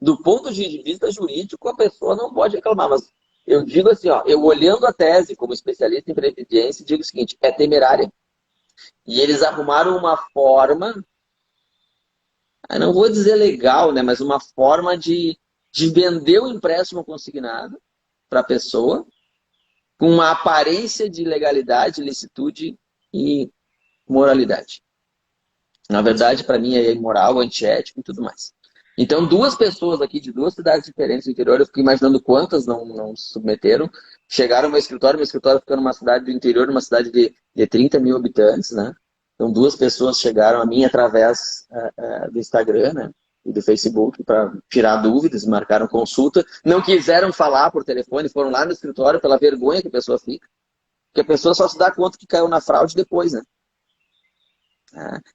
Do ponto de vista jurídico, a pessoa não pode reclamar, mas eu digo assim, ó, eu olhando a tese como especialista em previdência, digo o seguinte, é temerária. E eles arrumaram uma forma, eu não vou dizer legal, né, mas uma forma de vender o empréstimo consignado para a pessoa com uma aparência de legalidade, licitude e moralidade. Na verdade, para mim, é imoral, antiético e tudo mais. Então, duas pessoas aqui de duas cidades diferentes do interior, eu fico imaginando quantas não se submeteram, chegaram ao meu escritório fica numa cidade do interior, numa cidade de 30 mil habitantes, né? Então, duas pessoas chegaram a mim através do Instagram, né? E do Facebook para tirar dúvidas, marcaram consulta, não quiseram falar por telefone, foram lá no escritório pela vergonha que a pessoa fica, porque a pessoa só se dá conta que caiu na fraude depois, né?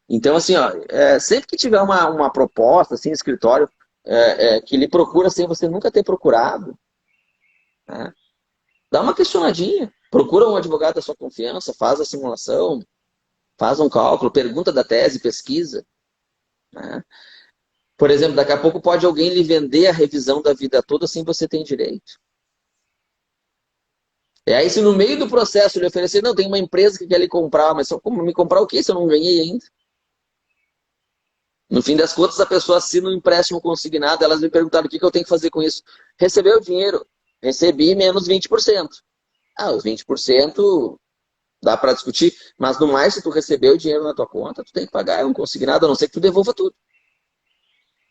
Então, assim, ó, sempre que tiver uma proposta, assim, escritório, que lhe procura sem você nunca ter procurado, né? Dá uma questionadinha, procura um advogado da sua confiança, faz a simulação, faz um cálculo, pergunta da tese, pesquisa, né? Por exemplo, daqui a pouco pode alguém lhe vender a revisão da vida toda sem você ter direito. E aí, se no meio do processo ele oferecer, não, tem uma empresa que quer lhe comprar, mas só como me comprar o quê se eu não ganhei ainda? No fim das contas, a pessoa assina um empréstimo consignado, elas me perguntaram o que eu tenho que fazer com isso. Recebeu o dinheiro, recebi menos 20%. Os 20% dá para discutir, mas no mais, se tu recebeu o dinheiro na tua conta, tu tem que pagar um consignado, a não ser que tu devolva tudo.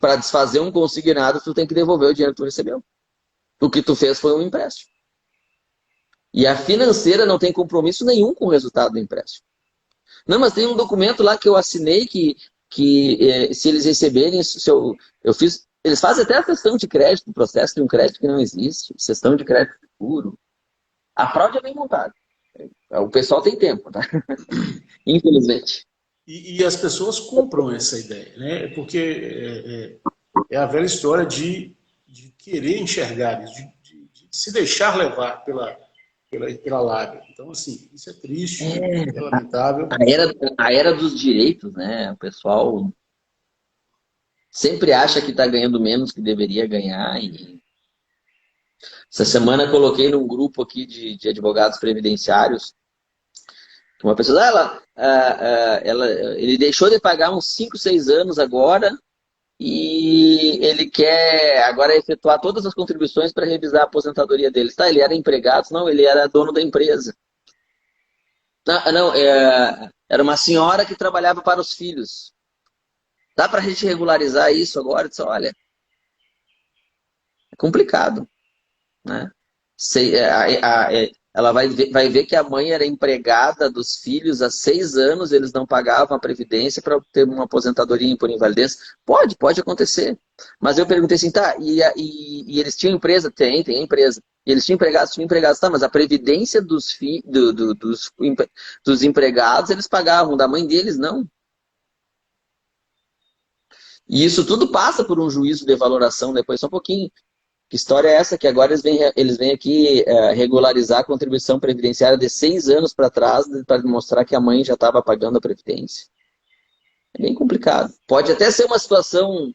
Para desfazer um consignado, tu tem que devolver o dinheiro que tu recebeu. O que tu fez foi um empréstimo. E a financeira não tem compromisso nenhum com o resultado do empréstimo. Não, mas tem um documento lá que eu assinei que se eles receberem, eles fazem até a cessão de crédito, o processo de um crédito que não existe, cessão de crédito futuro. A fraude é bem montada. O pessoal tem tempo, tá? Infelizmente. E as pessoas compram essa ideia, né? Porque é a velha história de querer enxergar isso, de se deixar levar pela lábia. Então, assim, isso é triste, é lamentável. A era dos direitos, né? O pessoal sempre acha que está ganhando menos que deveria ganhar. E essa semana coloquei num grupo aqui de advogados previdenciários uma pessoa, ele deixou de pagar uns 5, 6 anos agora e ele quer agora efetuar todas as contribuições para revisar a aposentadoria dele. Tá, ele era empregado? Não, ele era dono da empresa. Não, era uma senhora que trabalhava para os filhos. Dá para a gente regularizar isso agora? Eu disse, olha, é complicado, né? Ela vai ver que a mãe era empregada dos filhos há 6 anos, eles não pagavam a previdência para ter uma aposentadoria por invalidez. Pode acontecer. Mas eu perguntei assim, tá, e eles tinham empresa? Tem empresa. E eles tinham empregados, tá, mas a previdência dos empregados eles pagavam, da mãe deles não. E isso tudo passa por um juízo de valoração depois, só um pouquinho. Que história é essa? Que agora eles vêm aqui regularizar a contribuição previdenciária de 6 anos para trás para mostrar que a mãe já estava pagando a previdência. É bem complicado. Pode até ser uma situação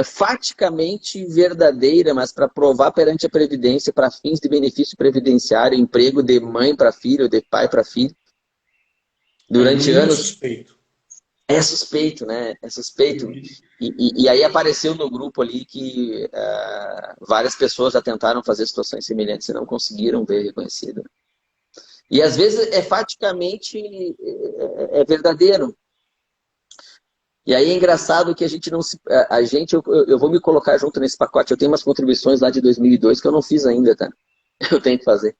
faticamente verdadeira, mas para provar perante a Previdência, para fins de benefício previdenciário, emprego de mãe para filho, de pai para filho, durante anos... Suspeito. É suspeito, né? É suspeito. E aí apareceu no grupo ali que várias pessoas já tentaram fazer situações semelhantes e não conseguiram ver reconhecido. E às vezes faticamente verdadeiro. E aí é engraçado que a gente não se... eu vou me colocar junto nesse pacote. Eu tenho umas contribuições lá de 2002 que eu não fiz ainda, tá? Eu tenho que fazer.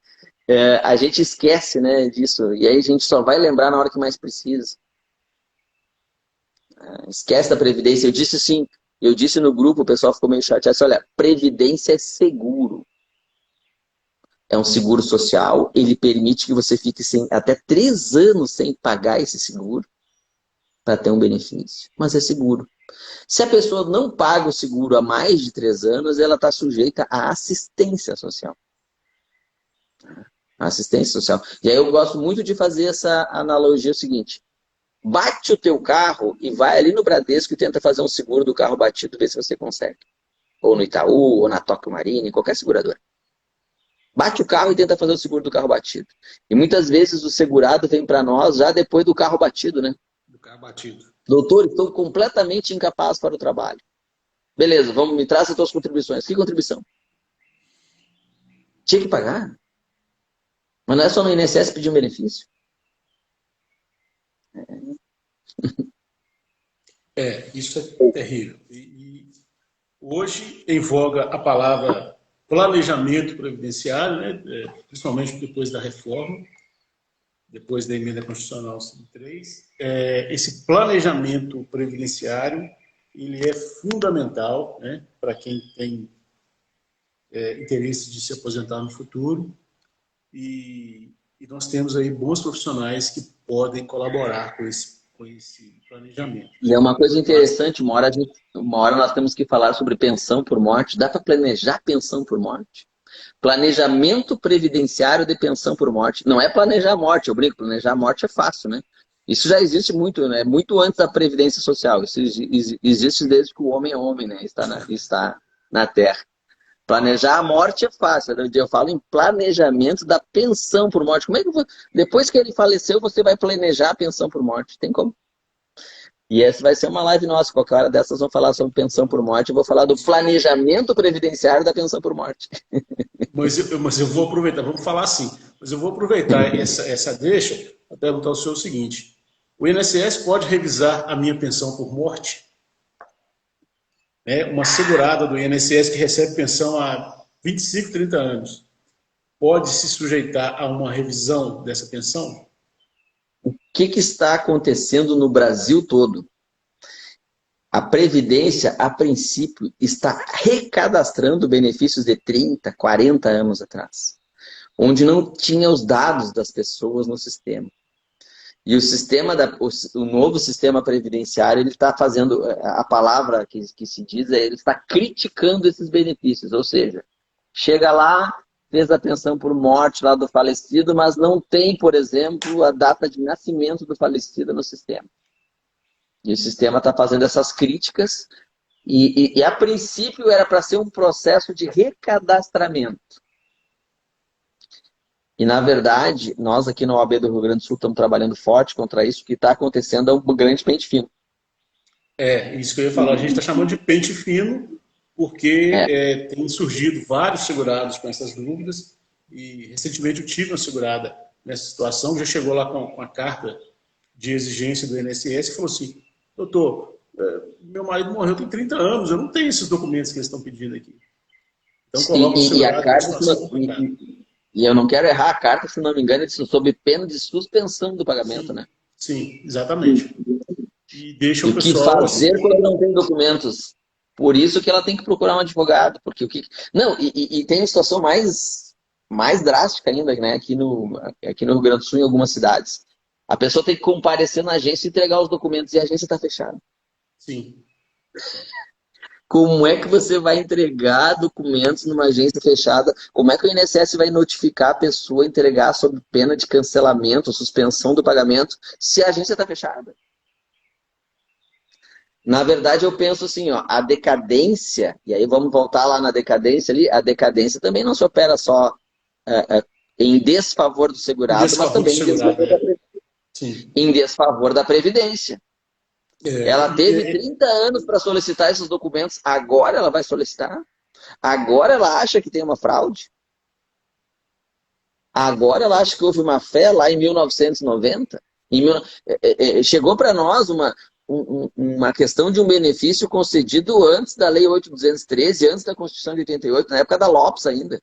A gente esquece, né, disso. E aí a gente só vai lembrar na hora que mais precisa. Esquece da Previdência. Eu disse no grupo, o pessoal ficou meio chateado. Olha, Previdência é seguro. É um seguro social, ele permite que você fique até 3 anos sem pagar esse seguro para ter um benefício. Mas é seguro. Se a pessoa não paga o seguro há mais de 3 anos, ela está sujeita à assistência social. Assistência social. E aí eu gosto muito de fazer essa analogia seguinte. Bate o teu carro e vai ali no Bradesco e tenta fazer um seguro do carro batido, ver se você consegue. Ou no Itaú, ou na Tóquio Marine, qualquer seguradora. Bate o carro e tenta fazer o seguro do carro batido. E muitas vezes o segurado vem para nós já depois do carro batido, né? Do carro batido. Doutor, estou completamente incapaz para o trabalho. Beleza, me traz as tuas contribuições. Que contribuição? Tinha que pagar. Mas não é só no INSS pedir um benefício. Isso é terrível. E hoje, em voga a palavra planejamento previdenciário, né? Principalmente depois da reforma, depois da emenda constitucional 103, esse planejamento previdenciário ele é fundamental, né, para quem tem interesse de se aposentar no futuro e nós temos aí bons profissionais que podem colaborar com esse planejamento. E é uma coisa interessante, uma hora nós temos que falar sobre pensão por morte. Dá para planejar pensão por morte? Planejamento previdenciário de pensão por morte. Não é planejar a morte, eu brinco, planejar a morte é fácil, né? Isso já existe muito, né? Muito antes da Previdência Social. Isso existe desde que o homem é homem, né? Está na Terra. Planejar a morte é fácil. Eu falo em planejamento da pensão por morte. Como é que depois que ele faleceu, você vai planejar a pensão por morte? Tem como? E essa vai ser uma live nossa. Qualquer hora dessas vão falar sobre pensão por morte. Eu vou falar do planejamento previdenciário da pensão por morte. Mas eu vou aproveitar, vamos falar assim, mas eu vou aproveitar essa deixa para perguntar ao senhor o seguinte: o INSS pode revisar a minha pensão por morte? Uma segurada do INSS que recebe pensão há 25, 30 anos, pode se sujeitar a uma revisão dessa pensão? O que está acontecendo no Brasil todo? A Previdência, a princípio, está recadastrando benefícios de 30, 40 anos atrás, onde não tinha os dados das pessoas no sistema. E o novo sistema previdenciário, ele está fazendo, a palavra que se diz ele está criticando esses benefícios, ou seja, chega lá, fez a pensão por morte lá do falecido, mas não tem, por exemplo, a data de nascimento do falecido no sistema. E o sistema está fazendo essas críticas e a princípio era para ser um processo de recadastramento. E, na verdade, nós aqui na OAB do Rio Grande do Sul estamos trabalhando forte contra isso. O que está acontecendo é um grande pente fino. Isso que eu ia falar. A gente está chamando de pente fino porque tem surgido vários segurados com essas dúvidas e, recentemente, eu tive uma segurada nessa situação, já chegou lá com a carta de exigência do INSS e falou assim: doutor, meu marido morreu tem 30 anos, eu não tenho esses documentos que eles estão pedindo aqui. Então, coloca o segurado numa situação complicada. E eu não quero errar a carta, se não me engano, eles sob pena de suspensão do pagamento, né? Sim, exatamente. E deixa o pessoal... O que fazer quando não tem documentos? Por isso que ela tem que procurar um advogado. Porque Não, e tem uma situação mais drástica ainda, né? Aqui no Rio Grande do Sul, em algumas cidades. A pessoa tem que comparecer na agência e entregar os documentos e a agência está fechada. Sim. Como é que você vai entregar documentos numa agência fechada? Como é que o INSS vai notificar a pessoa, entregar sob pena de cancelamento, suspensão do pagamento, se a agência está fechada? Na verdade, eu penso assim, ó, a decadência, e aí vamos voltar lá na decadência ali, a decadência também não se opera só em desfavor do segurado, mas também em desfavor da Previdência. Ela teve 30 anos para solicitar esses documentos. Agora ela vai solicitar? Agora ela acha que tem uma fraude? Agora ela acha que houve uma fé lá em 1990? Chegou para nós uma questão de um benefício concedido antes da Lei 8.213, antes da Constituição de 88, na época da Lopes ainda.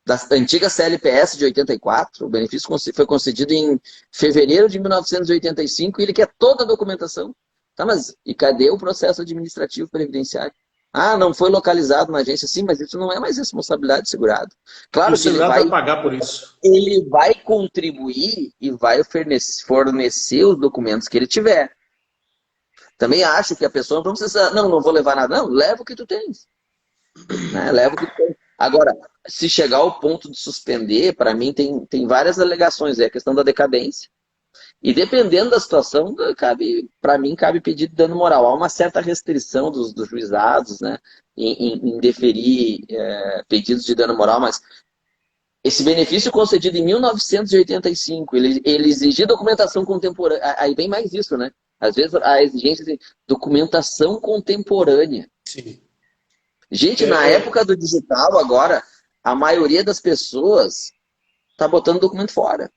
Da antiga CLPS de 84. O benefício foi concedido em fevereiro de 1985 e ele quer toda a documentação. Tá, mas e cadê o processo administrativo previdenciário? Ah, não foi localizado na agência. Sim, mas isso não é mais responsabilidade do segurado. Claro que ele vai pagar por isso. Ele vai contribuir e vai fornecer os documentos que ele tiver. Também acho que a pessoa não precisa... Não vou levar nada. Não, leva o que tu tens. Né? Leva o que tu tens. Agora, se chegar ao ponto de suspender, para mim tem várias alegações. É a questão da decadência. E dependendo da situação, para mim, cabe pedido de dano moral. Há uma certa restrição dos juizados, né, em deferir pedidos de dano moral, mas esse benefício concedido em 1985, ele exigia documentação contemporânea. Aí vem mais isso, né? Às vezes a exigência de documentação contemporânea. Sim. Gente, na época do digital agora, a maioria das pessoas está botando o documento fora.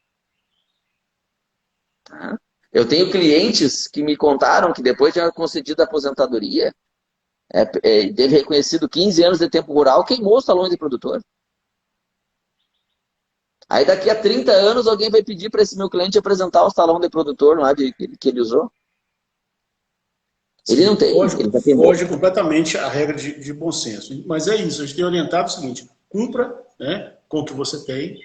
Tá? Eu tenho clientes que me contaram que depois de concedida a aposentadoria, teve reconhecido 15 anos de tempo rural, queimou os talões de produtor. Aí daqui a 30 anos alguém vai pedir para esse meu cliente apresentar os talões de produtor lá que ele usou. Ele não Sim, tem, foge, ele já queimou. foge completamente a regra de bom senso. Mas é isso, a gente tem orientado o seguinte, cumpra, né, com o que você tem,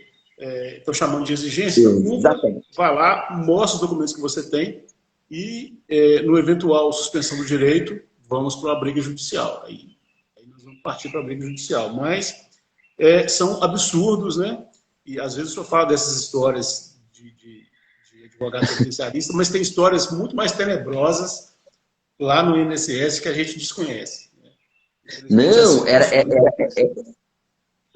estão chamando de exigência, então cumpra, Exatamente. vá lá, mostra os documentos que você tem e, no eventual suspensão do direito, vamos para a briga judicial. Aí nós vamos partir para a briga judicial. Mas são absurdos, né? E às vezes eu falo dessas histórias de advogado previdenciarista, mas tem histórias muito mais tenebrosas lá no INSS que a gente desconhece. Não,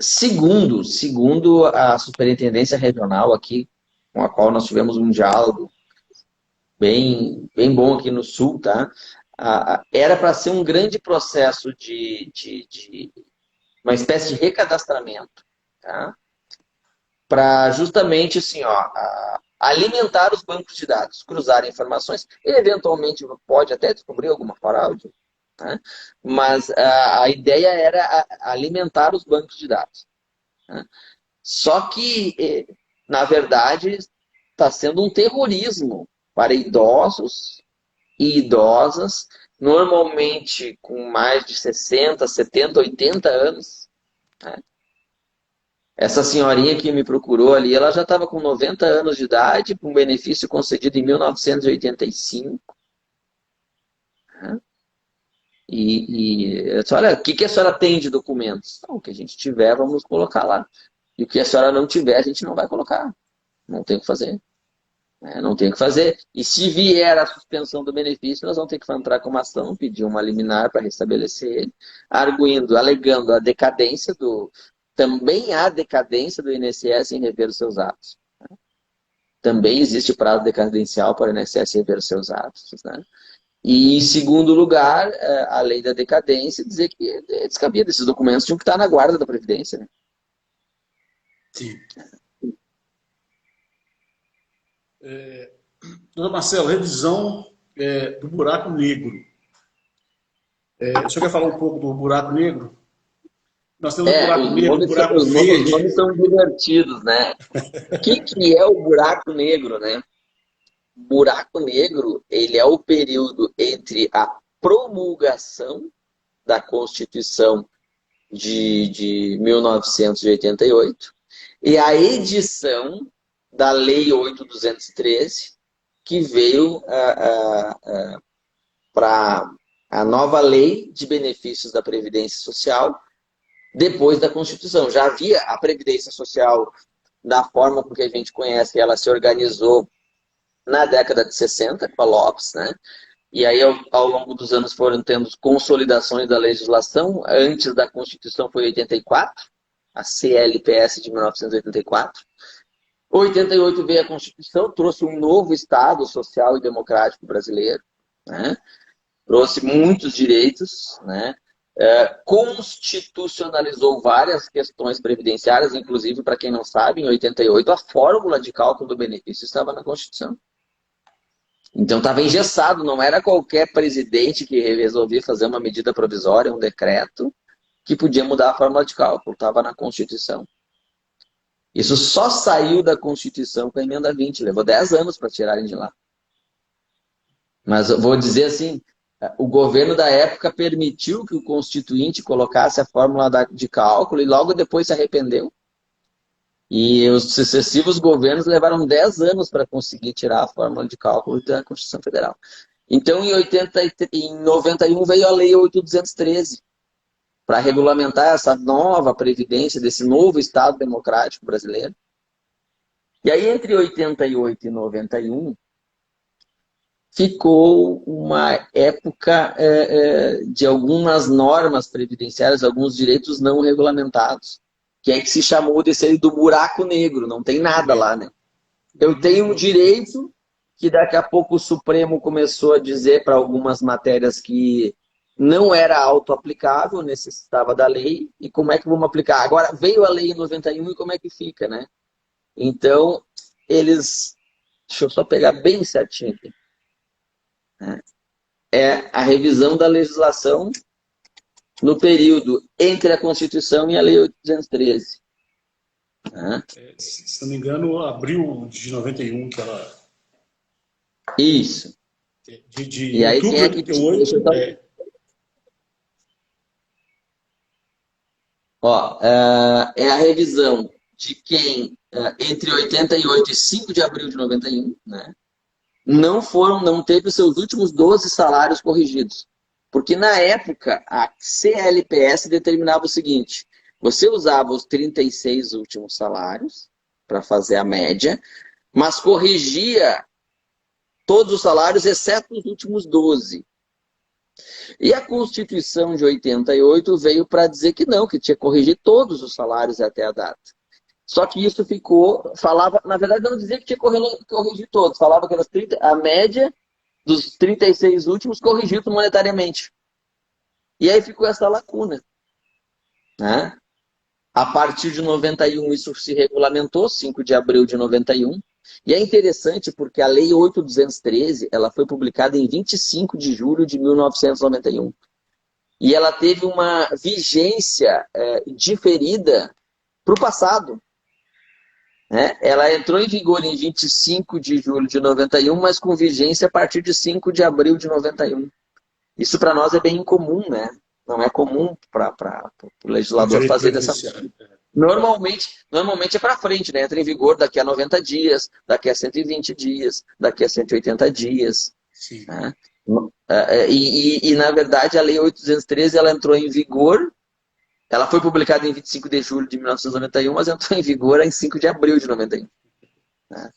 segundo a Superintendência Regional aqui, com a qual nós tivemos um diálogo bem bom aqui no Sul, tá? Era para ser um grande processo de uma espécie de recadastramento, tá? Para justamente assim, ó, alimentar os bancos de dados, cruzar informações, e eventualmente pode até descobrir alguma fraude, tá? Mas a ideia era alimentar os bancos de dados. Tá? Só que, na verdade, está sendo um terrorismo para idosos e idosas, normalmente com mais de 60, 70, 80 anos. Né? Essa senhorinha que me procurou ali, ela já estava com 90 anos de idade, com benefício concedido em 1985. Né? Eu disse, olha, o que a senhora tem de documentos? Não, o que a gente tiver, vamos colocar lá. E o que a senhora não tiver, a gente não vai colocar. Não tem o que fazer. Não tem o que fazer. E se vier a suspensão do benefício, nós vamos ter que entrar com uma ação, pedir uma liminar para restabelecer ele, alegando a decadência também há decadência do INSS em rever os seus atos. Também existe prazo decadencial para o INSS rever os seus atos. Né? E, em segundo lugar, a lei da decadência dizer que é descabido. Esses documentos tinham que estar na guarda da Previdência. Né? Sim. Doutor Marcelo, revisão do buraco negro. O senhor quer falar um pouco do buraco negro? Nós temos o buraco negro, o buraco verde. Os nomes são divertidos, né? O que é o buraco negro, né? Buraco negro, ele é o período entre a promulgação da Constituição de 1988 e a edição da Lei 8.213, que veio para a nova Lei de Benefícios da Previdência Social depois da Constituição. Já havia a Previdência Social da forma com que a gente conhece, ela se organizou na década de 60, com a Lopes, né? E aí, ao longo dos anos, foram tendo consolidações da legislação. Antes da Constituição foi 84, a CLPS de 1984. 88 veio a Constituição, trouxe um novo Estado social e democrático brasileiro, né? Trouxe muitos direitos, né? Constitucionalizou várias questões previdenciárias, inclusive, para quem não sabe, em 88, a fórmula de cálculo do benefício estava na Constituição. Então estava engessado, não era qualquer presidente que resolvia fazer uma medida provisória, um decreto, que podia mudar a fórmula de cálculo, estava na Constituição. Isso só saiu da Constituição com a emenda 20, levou 10 anos para tirarem de lá. Mas eu vou dizer assim, o governo da época permitiu que o Constituinte colocasse a fórmula de cálculo e logo depois se arrependeu. E os sucessivos governos levaram 10 anos para conseguir tirar a fórmula de cálculo da Constituição Federal. Então, em 91 veio a Lei 8.213 para regulamentar essa nova previdência desse novo Estado democrático brasileiro. E aí, entre 88 e 91, ficou uma época de algumas normas previdenciárias, alguns direitos não regulamentados, que é que se chamou desse aí do buraco negro, não tem nada lá, né? Eu tenho um direito que daqui a pouco o Supremo começou a dizer para algumas matérias que não era auto-aplicável, necessitava da lei, e como é que vamos aplicar? Agora veio a lei em 91 e como é que fica, né? Então, eles... Deixa eu só pegar bem certinho aqui. Né? É a revisão da legislação no período entre a Constituição e a Lei 813. Né? Se não me engano, abril de 91, que ela... Isso. De E aí, quem outubro é de que... 88, Ó, é a revisão de quem, entre 88 e 5 de abril de 91, né, não teve os seus últimos 12 salários corrigidos. Porque na época, a CLPS determinava o seguinte: você usava os 36 últimos salários para fazer a média, mas corrigia todos os salários, exceto os últimos 12. E a Constituição de 88 veio para dizer que não, que tinha que corrigir todos os salários até a data. Só que isso falava, na verdade não dizia que tinha que corrigir todos, falava que a média dos 36 últimos corrigidos monetariamente. E aí ficou essa lacuna. Né? A partir de 91 isso se regulamentou, 5 de abril de 91. E é interessante porque a Lei 8.213 ela foi publicada em 25 de julho de 1991. E ela teve uma vigência diferida para o passado. Né? Ela entrou em vigor em 25 de julho de 91, mas com vigência a partir de 5 de abril de 91. Isso para nós é bem incomum, né? Não é comum para o legislador fazer dessa forma. Normalmente é para frente, né? Entra em vigor daqui a 90 dias, daqui a 120 dias, daqui a 180 dias. Sim. Né? Na verdade, a Lei 813 ela entrou em vigor, ela foi publicada em 25 de julho de 1991, mas entrou em vigor em 5 de abril de 91. Né?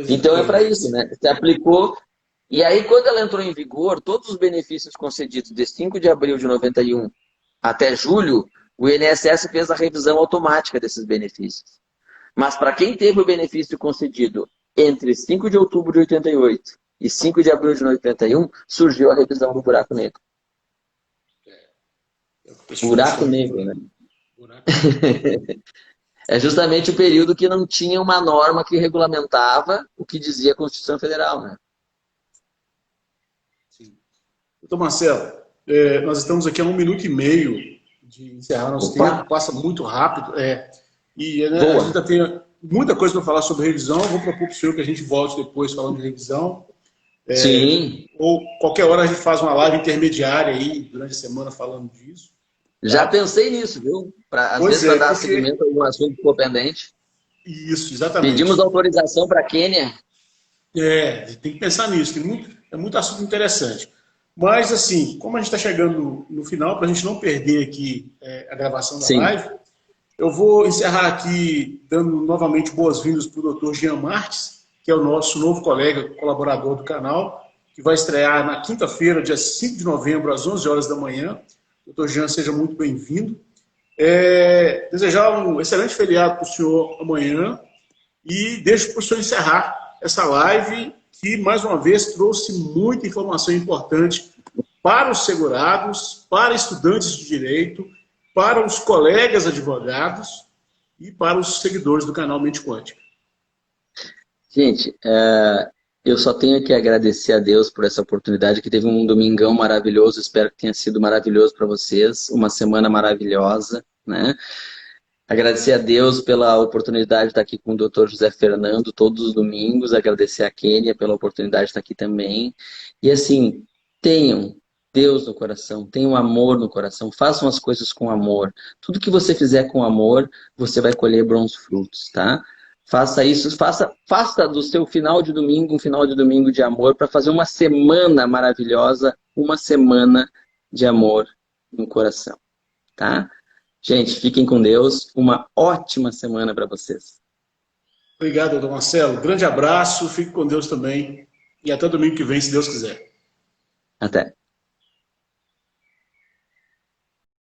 Então é para isso, né? Se aplicou. E aí, quando ela entrou em vigor, todos os benefícios concedidos de 5 de abril de 91 até julho, o INSS fez a revisão automática desses benefícios. Mas para quem teve o benefício concedido entre 5 de outubro de 88 e 5 de abril de 91, surgiu a revisão do buraco negro. Buraco negro, né? Buraco negro. É justamente o período que não tinha uma norma que regulamentava o que dizia a Constituição Federal, né? Sim. Doutor Marcelo, nós estamos aqui há 1 minuto e meio de encerrar nosso tempo, passa muito rápido. E né, a gente ainda tem muita coisa para falar sobre revisão. Eu vou propor para o senhor que a gente volte depois falando de revisão. Sim. Ou qualquer hora a gente faz uma live intermediária aí durante a semana falando disso. Já pensei nisso, viu? Às vezes para dar seguimento a algum assunto que ficou pendente. Isso, exatamente. Pedimos autorização para a Quênia. Tem que pensar nisso. É muito assunto interessante. Mas, assim, como a gente está chegando no final, para a gente não perder aqui a gravação da live, eu vou encerrar aqui dando novamente boas-vindas para o doutor Jean Marques, que é o nosso novo colega, colaborador do canal, que vai estrear na quinta-feira, dia 5 de novembro, às 11 horas da manhã. Doutor Jean, seja muito bem-vindo. Desejar um excelente feriado para o senhor amanhã e deixo para o senhor encerrar essa live que, mais uma vez, trouxe muita informação importante para os segurados, para estudantes de direito, para os colegas advogados e para os seguidores do canal Mente Quântica. Gente, eu só tenho que agradecer a Deus por essa oportunidade, que teve um domingão maravilhoso, espero que tenha sido maravilhoso para vocês, uma semana maravilhosa, né? Agradecer a Deus pela oportunidade de estar aqui com o Dr. José Fernando todos os domingos, agradecer a Quênia pela oportunidade de estar aqui também. E assim, tenham Deus no coração, tenham amor no coração, façam as coisas com amor. Tudo que você fizer com amor, você vai colher bons frutos, tá? Faça isso, faça do seu final de domingo um final de domingo de amor para fazer uma semana maravilhosa, uma semana de amor no coração, tá? Gente, fiquem com Deus. Uma ótima semana para vocês. Obrigado, doutor Marcelo. Grande abraço, fique com Deus também. E até domingo que vem, se Deus quiser. Até.